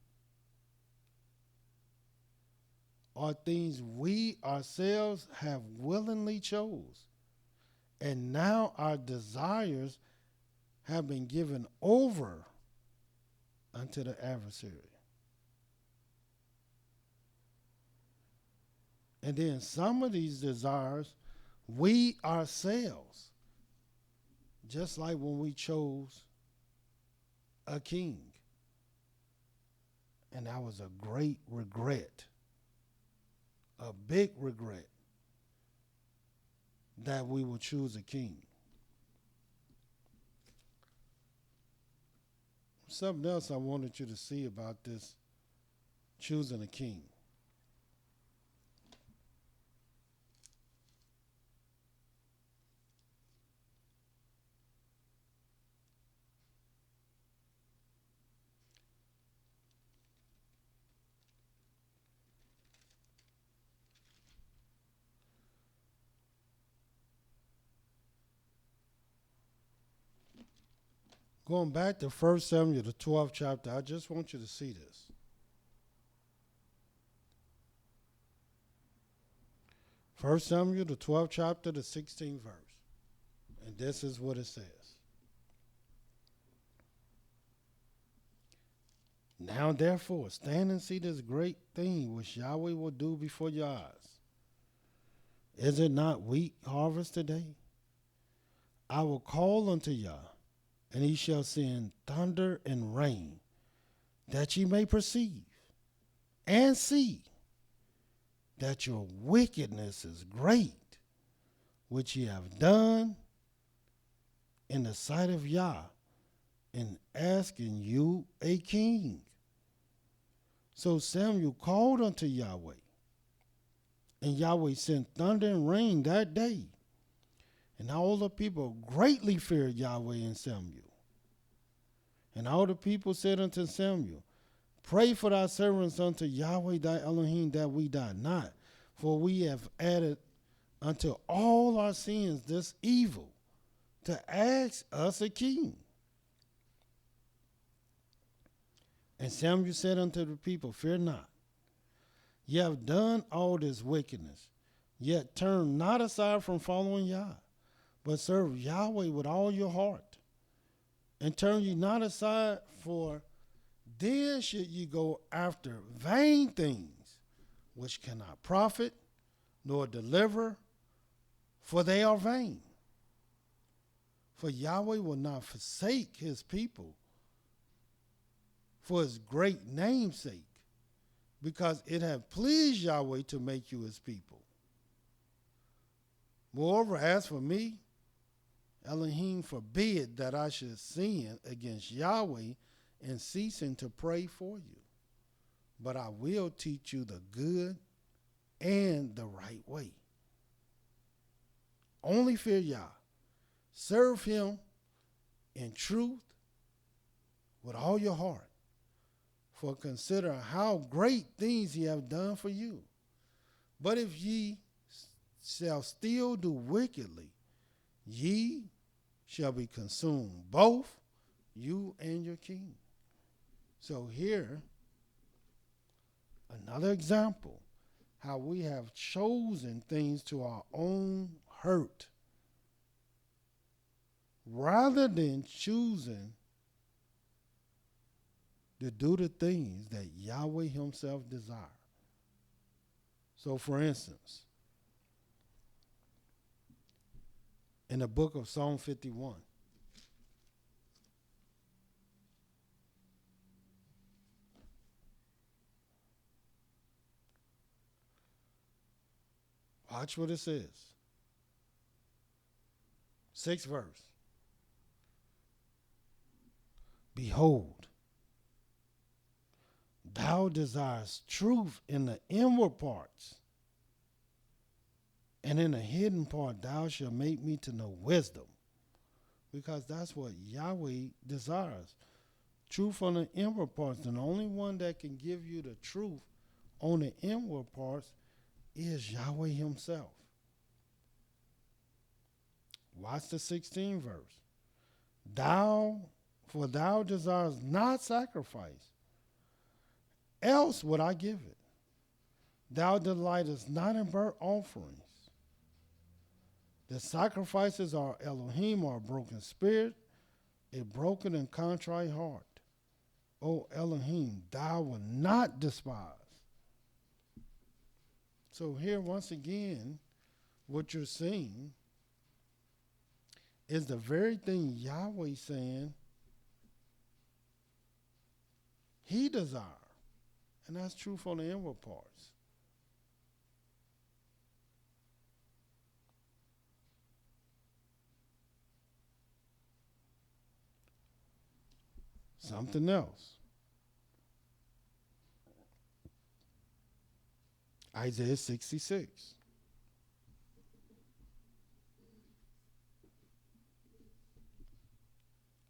are things we ourselves have willingly chose. And now our desires have been given over unto the adversary. And then some of these desires, we ourselves, just like when we chose a king, and that was a great regret, a big regret, that we would choose a king. Something else I wanted you to see about this choosing a king. Going back to 1 Samuel, the 12th chapter, I just want you to see this. 1 Samuel, the 12th chapter, the 16th verse. And this is what it says. Now therefore, stand and see this great thing which Yahweh will do before your eyes. Is it not wheat harvest today? I will call unto Yah, and he shall send thunder and rain, that ye may perceive and see that your wickedness is great, which ye have done in the sight of Yah, in asking you a king. So Samuel called unto Yahweh, and Yahweh sent thunder and rain that day. And all the people greatly feared Yahweh and Samuel. And all the people said unto Samuel, pray for thy servants unto Yahweh thy Elohim, that we die not. For we have added unto all our sins this evil, to ask us a king. And Samuel said unto the people, fear not. Ye have done all this wickedness, yet turn not aside from following Yah, but serve Yahweh with all your heart. And turn ye not aside, for then should ye go after vain things, which cannot profit nor deliver, for they are vain. For Yahweh will not forsake his people for his great name's sake, because it hath pleased Yahweh to make you his people. Moreover, as for me, Elohim forbid that I should sin against Yahweh in ceasing to pray for you. But I will teach you the good and the right way. Only fear Yah. Serve him in truth with all your heart. For consider how great things he hath done for you. But if ye shall still do wickedly, ye shall be consumed, both you and your king. So here, another example, how we have chosen things to our own hurt, rather than choosing to do the things that Yahweh himself desires. So for instance, in the book of Psalm 51, watch what it says. 6th verse. Behold, thou desirest truth in the inward parts, And in the hidden part, thou shalt make me to know wisdom. Because that's what Yahweh desires. Truth on the inward parts. And the only one that can give you the truth on the inward parts is Yahweh himself. Watch the 16th verse. For thou desirest not sacrifice, else would I give it. Thou delightest not in burnt offerings. The sacrifices are Elohim, are a broken spirit, a broken and contrite heart. O Elohim, thou wilt not despise. So here, once again, what you're seeing is the very thing Yahweh saying he desires. And that's true for the inward parts. Something else. Isaiah 66.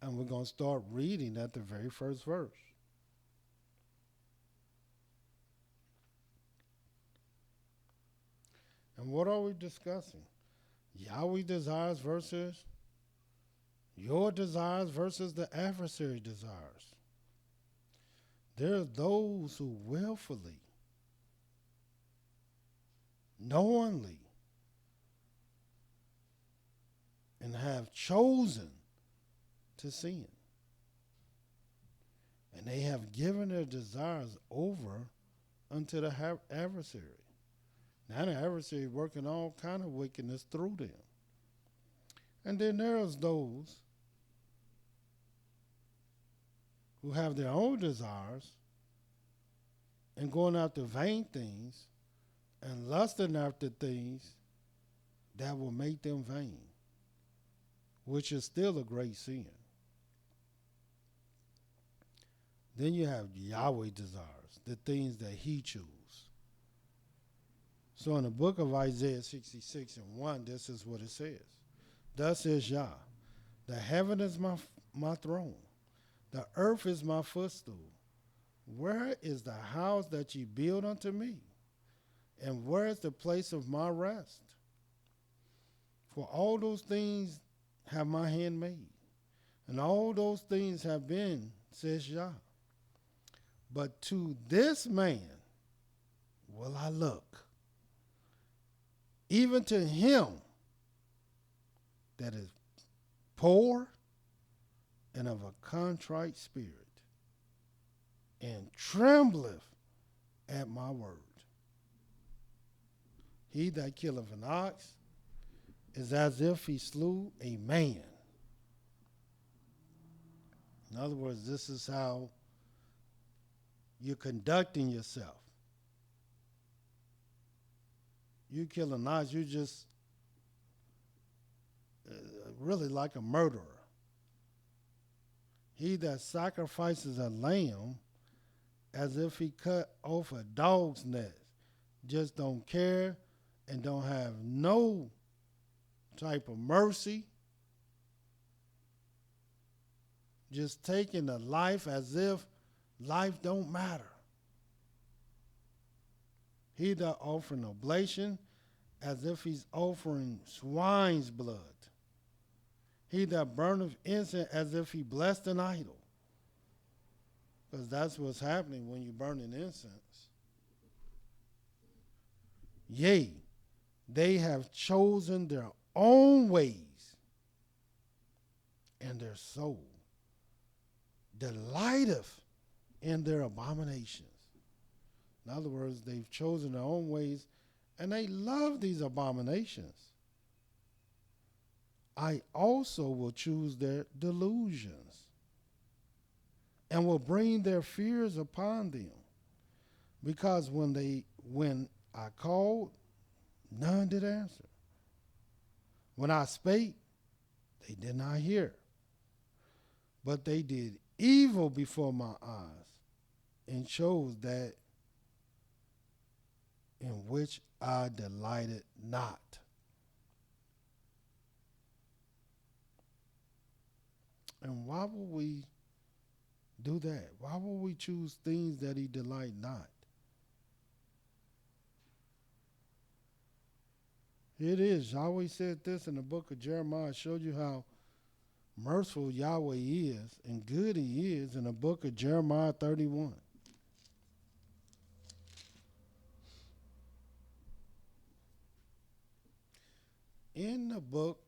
And we're going to start reading at the very first verse. And what are we discussing? Yahweh desires versus your desires versus the adversary desires. There are those who willfully, knowingly, and have chosen to sin. And they have given their desires over unto the adversary. Now the adversary is working all kind of wickedness through them. And then there's those who have their own desires and going after vain things and lusting after things that will make them vain, which is still a great sin. Then you have Yahweh desires, the things that he chooses. So in the book of Isaiah 66 and 1, this is what it says. Thus says Yah, the heaven is my throne, the earth is my footstool. Where is the house that ye build unto me? And where is the place of my rest? For all those things have my hand made, and all those things have been, says Yah. But to this man will I look, even to him that is poor and of a contrite spirit, and trembleth at my word. He that killeth an ox is as if he slew a man. In other words, this is how you're conducting yourself. You kill an ox, you just really like a murderer. He that sacrifices a lamb as if he cut off a dog's nest, just don't care and don't have no type of mercy, just taking the life as if life don't matter. He that offering oblation as if he's offering swine's blood. He that burneth incense as if he blessed an idol. Because that's what's happening when you burn an incense. Yea, they have chosen their own ways, and their soul delighteth in their abominations. In other words, they've chosen their own ways, and they love these abominations. I also will choose their delusions, and will bring their fears upon them. Because when I called, none did answer. When I spake, they did not hear. But they did evil before my eyes, and chose that in which I delighted not. And why would we do that? Why would we choose things that he delight not? It is. Yahweh said this in the book of Jeremiah. Showed you how merciful Yahweh is and good he is in the book of Jeremiah 31. In the book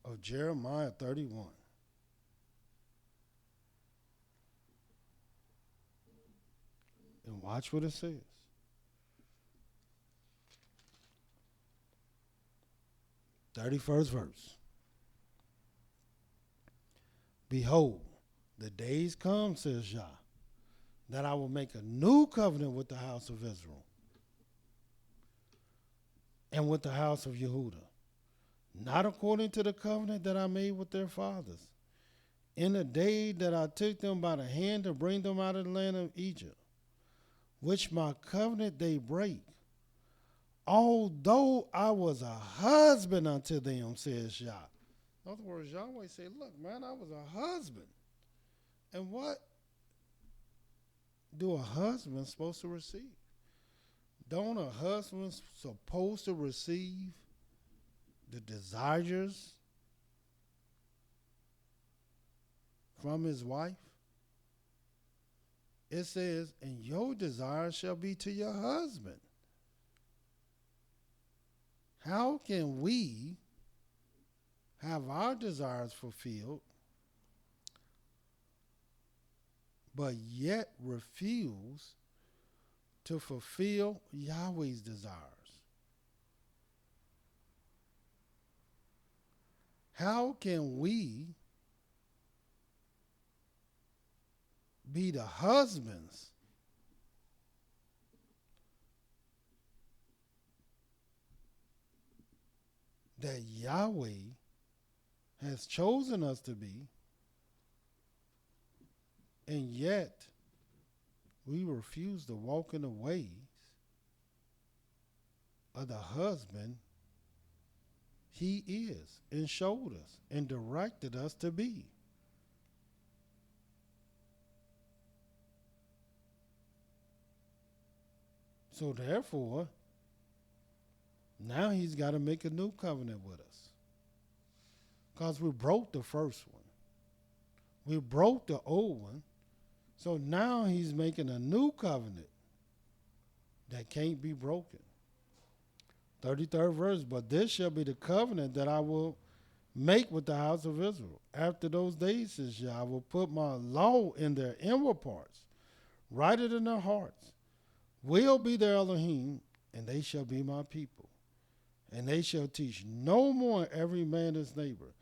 of Jeremiah 31. And watch what it says. 31st verse. Behold, the days come, says Yah, that I will make a new covenant with the house of Israel and with the house of Yehudah, not according to the covenant that I made with their fathers, in the day that I took them by the hand to bring them out of the land of Egypt, which my covenant they break, although I was a husband unto them, says Yah. In other words, Yahweh say, look, man, I was a husband. And what do a husband supposed to receive? Don't a husband supposed to receive the desires from his wife? It says, and your desire shall be to your husband. How can we have our desires fulfilled, but yet refuse to fulfill Yahweh's desires? How can we be the husbands that Yahweh has chosen us to be, and yet we refuse to walk in the ways of the husband he is and showed us and directed us to be? So therefore, now he's got to make a new covenant with us. Because we broke the first one. We broke the old one. So now he's making a new covenant that can't be broken. 33rd verse, but this shall be the covenant that I will make with the house of Israel. After those days, says Yah, I will put my law in their inward parts, write it in their hearts, will be their Elohim, and they shall be my people. And they shall teach no more every man his neighbor,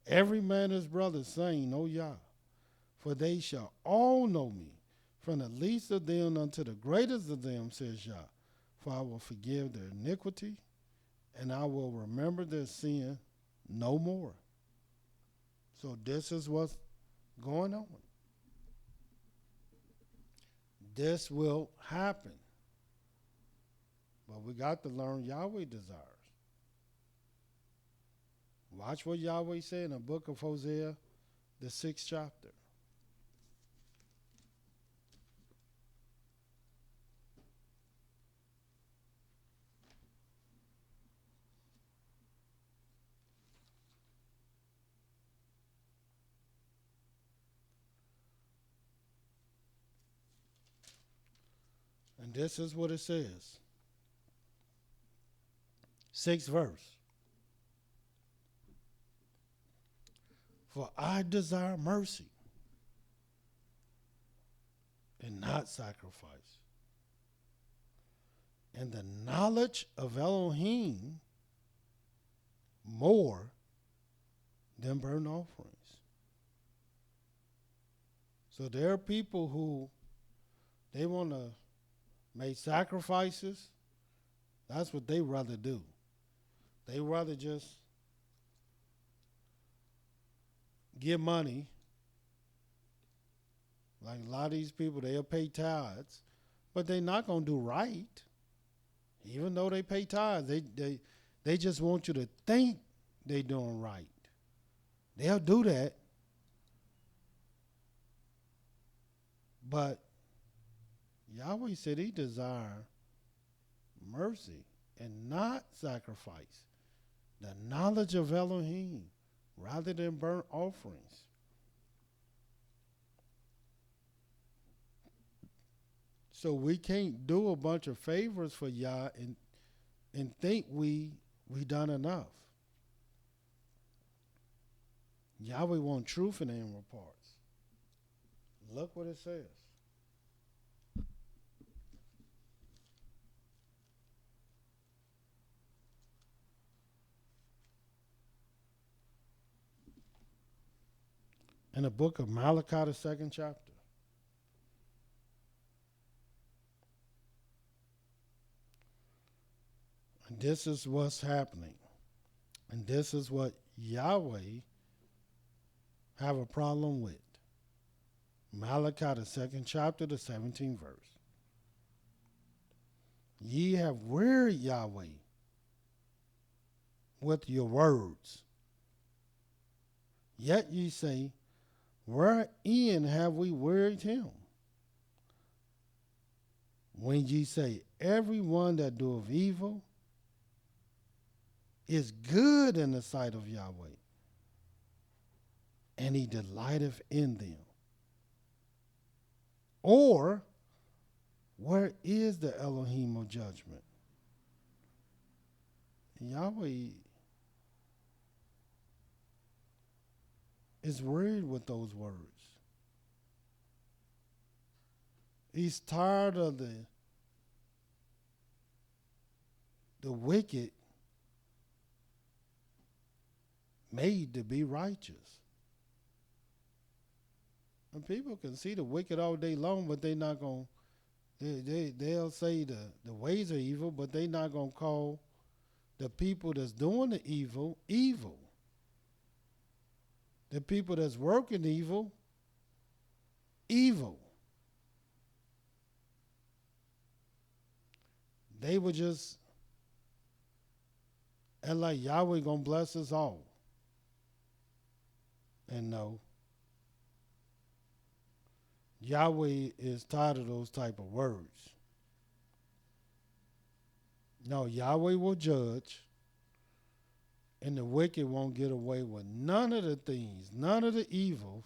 every man his brother, saying, Know Yah. For they shall all know me, from the least of them unto the greatest of them, says Yah. For I will forgive their iniquity, and I will remember their sin no more. So this is what's going on. This will happen. But we got to learn Yahweh desires. Watch what Yahweh said in the book of Hosea, the 6th chapter. And this is what it says. 6th verse. For I desire mercy and not sacrifice, and the knowledge of Elohim more than burnt offerings. So there are people who they want to make sacrifices. That's what they rather do. They rather just give money. Like a lot of these people, they'll pay tithes, but they're not going to do right. Even though they pay tithes, they just want you to think they're doing right. They'll do that, But Yahweh said he desired mercy and not sacrifice, the knowledge of Elohim rather than burnt offerings. So we can't do a bunch of favors for Yah and think we done enough. Yahweh wants truth in the inward parts. Look what it says. In the book of Malachi, the 2nd chapter. And this is what's happening. And this is what Yahweh have a problem with. Malachi, the 2nd chapter, the 17th verse. Ye have wearied Yahweh with your words. Yet ye say, wherein have we wearied him? When ye say, every one that doeth evil is good in the sight of Yahweh, and he delighteth in them. Or, where is the Elohim of judgment? Yahweh is worried with those words. He's tired of the wicked made to be righteous. And people can see the wicked all day long, but they're not going to, they'll say the ways are evil, but they're not going to call the people that's doing the evil, evil. The people that's working evil, evil. They were just, and like Yahweh gonna bless us all. And no, Yahweh is tired of those type of words. No, Yahweh will judge, and the wicked won't get away with none of the things, none of the evils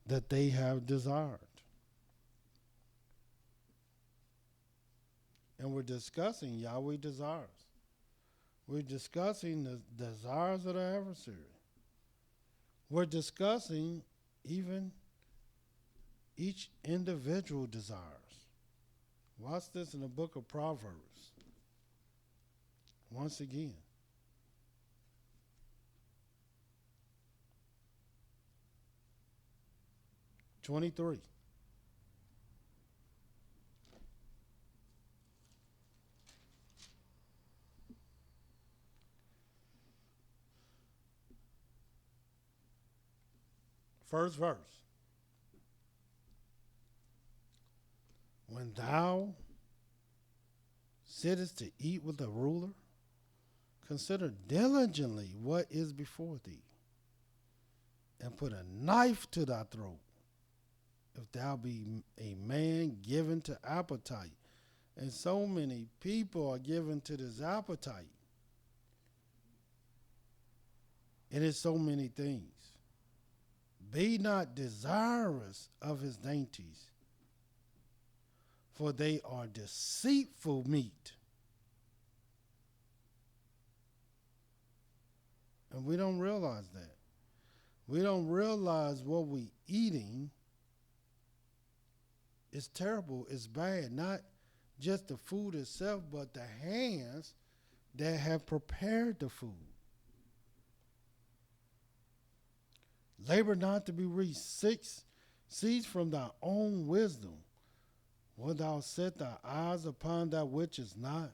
that they have desired. And we're discussing Yahweh desires. We're discussing the desires of the adversary. We're discussing even each individual desires. Watch this in the book of Proverbs. Once again. (23). First verse. When thou sittest to eat with a ruler, consider diligently what is before thee, and put a knife to thy throat, if thou be a man given to appetite. And so many people are given to this appetite. It is so many things. Be not desirous of his dainties, for they are deceitful meat. And we don't realize that. We don't realize what we're eating is terrible, it's bad. Not just the food itself, but the hands that have prepared the food. Labor not to be rich. 6, cease from thy own wisdom. Wilt thou set thy eyes upon that which is not?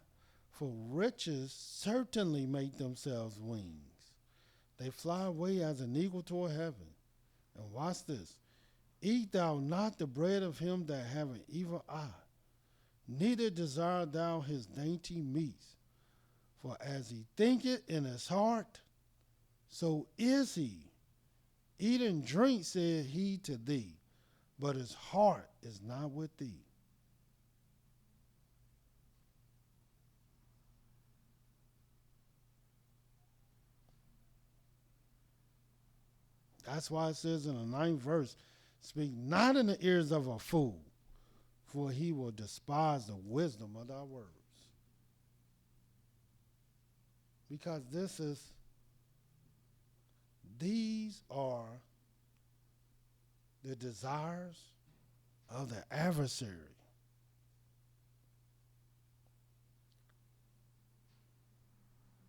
For riches certainly make themselves wings. They fly away as an eagle toward heaven. And watch this. Eat thou not the bread of him that have an evil eye, neither desire thou his dainty meats. For as he thinketh in his heart, so is he. Eat and drink, said he to thee, but his heart is not with thee. That's why it says in the 9th verse, speak not in the ears of a fool, for he will despise the wisdom of thy words. Because these are the desires of the adversary.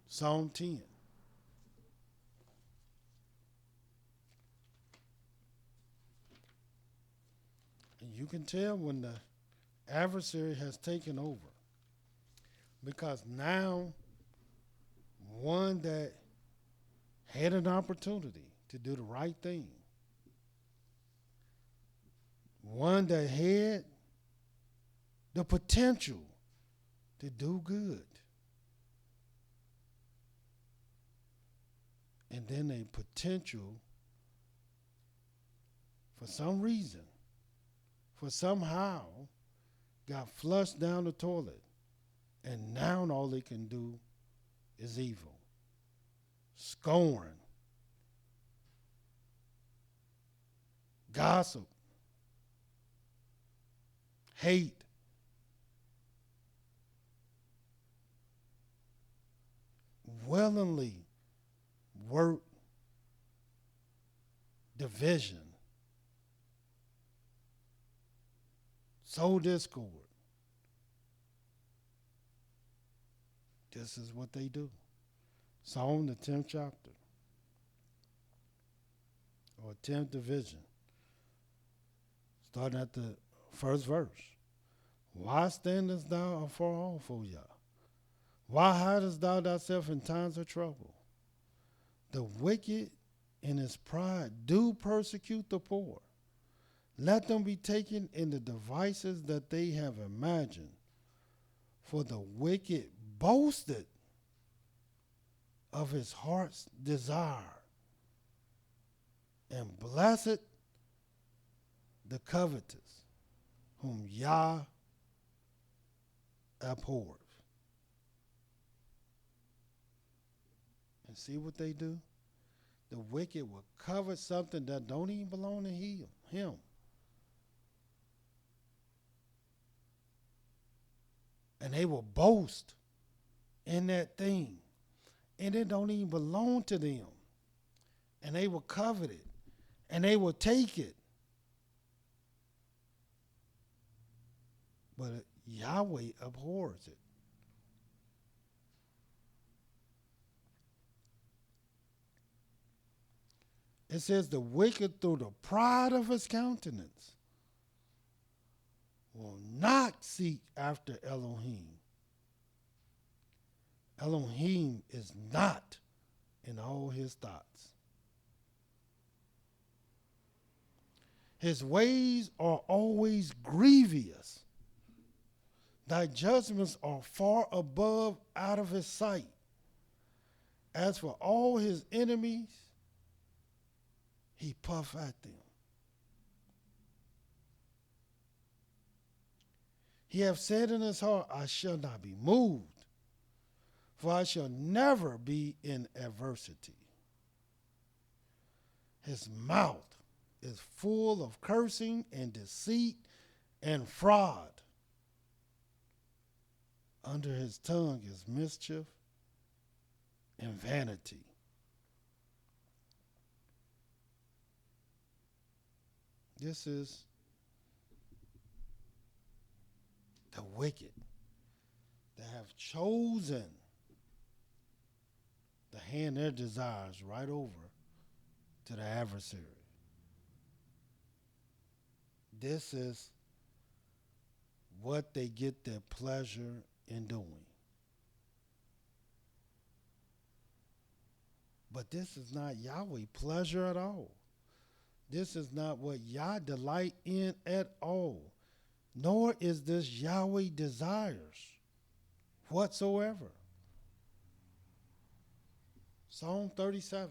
Psalm 10. And you can tell when the adversary has taken over. Because now, one that had an opportunity to do the right thing, one that had the potential to do good, and then a potential for some reason, for somehow, got flushed down the toilet, and now all they can do is evil, scorn, gossip, hate, willingly work division, sow discord. This is what they do. Psalm, the 10th chapter, or 10th division, starting at the first verse. Why standest thou afar off, O Yah? Why hidest thou thyself in times of trouble? The wicked in his pride do persecute the poor. Let them be taken in the devices that they have imagined. For the wicked boasted of his heart's desire, and blessed the covetous, whom Yah abhors. And see what they do? The wicked will covet something that don't even belong to him. And they will boast in that thing. And it don't even belong to them. And they will covet it. And they will take it. But Yahweh abhors it. It says the wicked through the pride of his countenance will not seek after Elohim. Elohim is not in all his thoughts. His ways are always grievous. Thy judgments are far above out of his sight. As for all his enemies, he puffed at them. He hath said in his heart, I shall not be moved, for I shall never be in adversity. His mouth is full of cursing and deceit and fraud. Under his tongue is mischief and vanity. This is the wicked that have chosen to hand their desires right over to the adversary. This is what they get their pleasure in doing. But this is not Yahweh pleasure at all. This is not what Yah delight in at all. Nor is this Yahweh desires whatsoever. Psalm 37.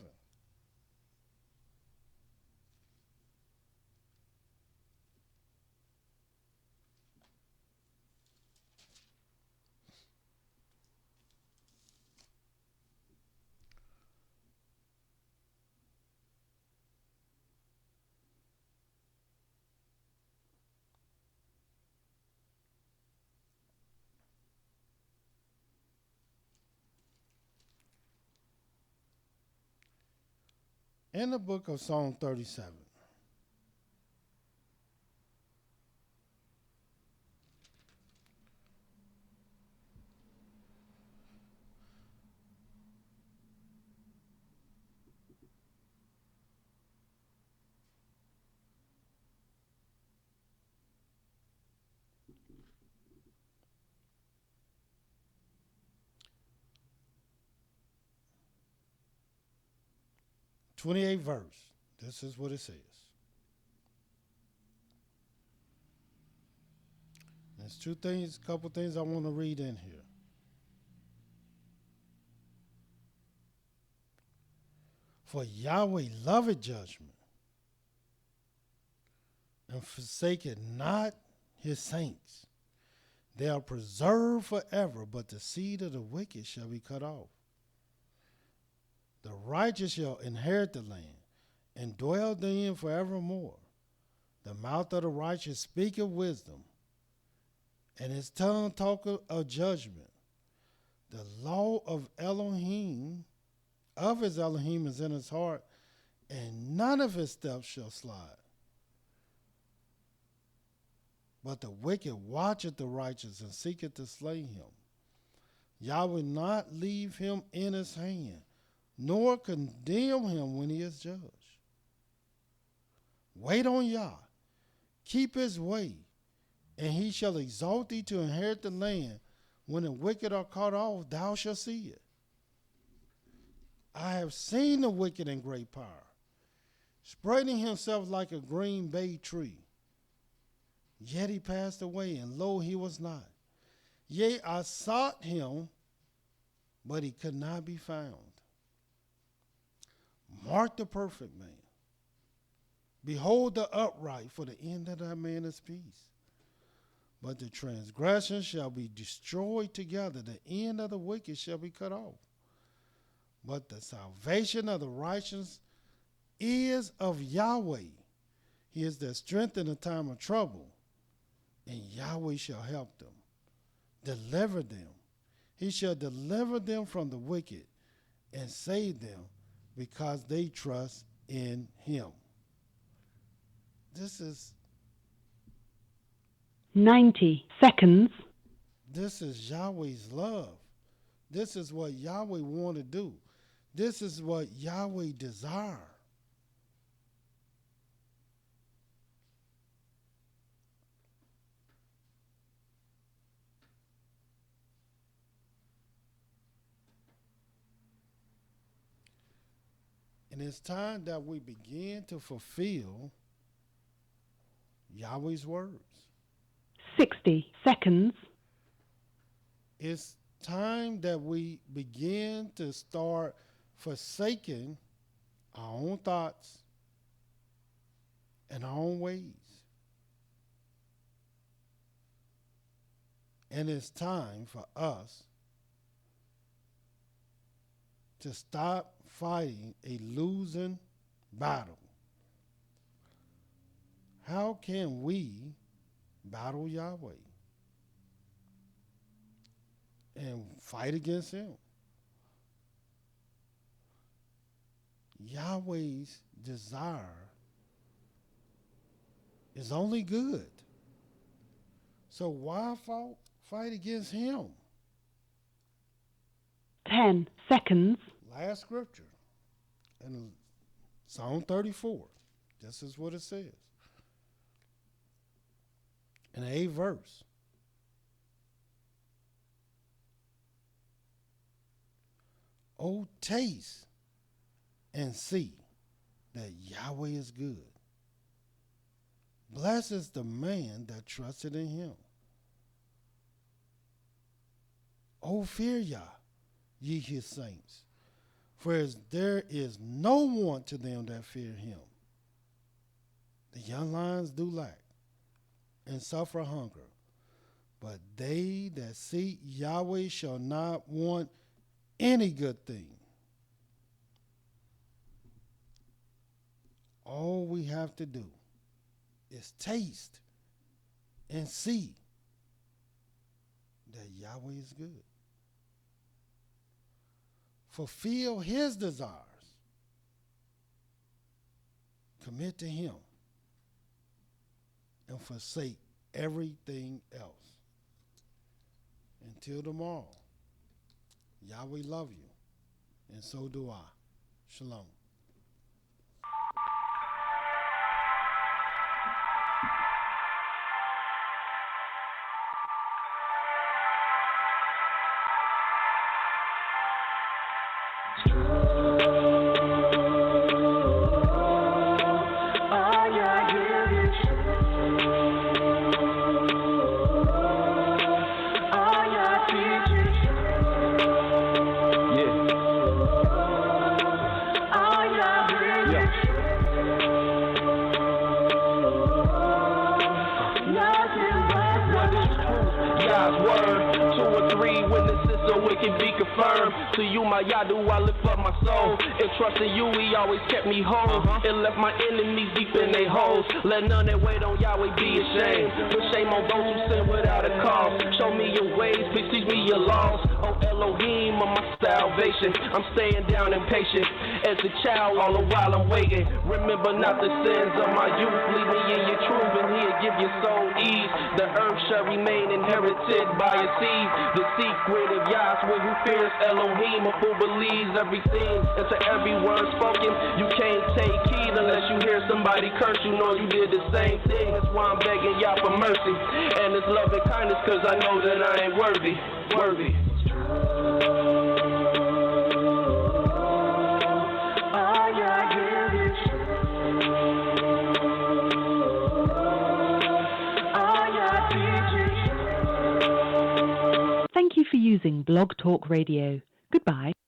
In the book of Psalm 37, '28th verse, this is what it says. There's a couple things I want to read in here. For Yahweh loveth judgment, and forsaketh not his saints. They are preserved forever, but the seed of the wicked shall be cut off. The righteous shall inherit the land, and dwell therein forevermore. The mouth of the righteous speaketh wisdom, and his tongue talketh of judgment. The law of his Elohim is in his heart, and none of his steps shall slide. But the wicked watcheth the righteous, and seeketh to slay him. Yah will not leave him in his hand, nor condemn him when he is judged. Wait on Yah, keep his way, and he shall exalt thee to inherit the land. When the wicked are cut off, thou shalt see it. I have seen the wicked in great power, spreading himself like a green bay tree. Yet he passed away, and lo, he was not. Yea, I sought him, but he could not be found. Mark the perfect man. Behold the upright, for the end of that man is peace. But the transgression shall be destroyed together. The end of the wicked shall be cut off. But the salvation of the righteous is of Yahweh. He is their strength in the time of trouble. And Yahweh shall help them, deliver them. He shall deliver them from the wicked and save them, because they trust in him. This is 90 seconds. This is Yahweh's love. This is what Yahweh want to do. This is what Yahweh desire. And it's time that we begin to fulfill Yahweh's words. 60 seconds. It's time that we begin to start forsaking our own thoughts and our own ways. And it's time for us to stop fighting a losing battle. How can we battle Yahweh and fight against him? Yahweh's desire is only good. So why fight against him? 10 seconds. Last scripture in Psalm 34. This is what it says. In the 8th verse. Oh, taste and see that Yahweh is good. Blessed is the man that trusted in him. Oh, fear Yah, ye his saints, for there is no want to them that fear him. The young lions do lack and suffer hunger, but they that seek Yahweh shall not want any good thing. All we have to do is taste and see that Yahweh is good. Fulfill his desires, commit to him, and forsake everything else. Until tomorrow, Yahweh love you, and so do I. Shalom. To you, my Yah, do I lift up my soul. And trusting you, he always kept me whole. And left my enemies deep in their holes. Let none that wait on Yahweh be ashamed. Put shame on those who sin without a cause. Show me your ways, please teach me your laws. Oh Elohim of my salvation, I'm staying down and patient. As a child, all the while I'm waiting. Remember not the sins of my youth. Lead me in your truth, and he'll give your soul ease. The earth shall remain inherited by a seed. The secret of YAH'S who fears Elohim, who believes everything. And to every word spoken, you can't take heed unless you hear somebody curse. You know you did the same thing. That's why I'm begging Yah for mercy and His love and kindness, cause I know that I ain't worthy. Thank you for using Blog Talk Radio. Goodbye.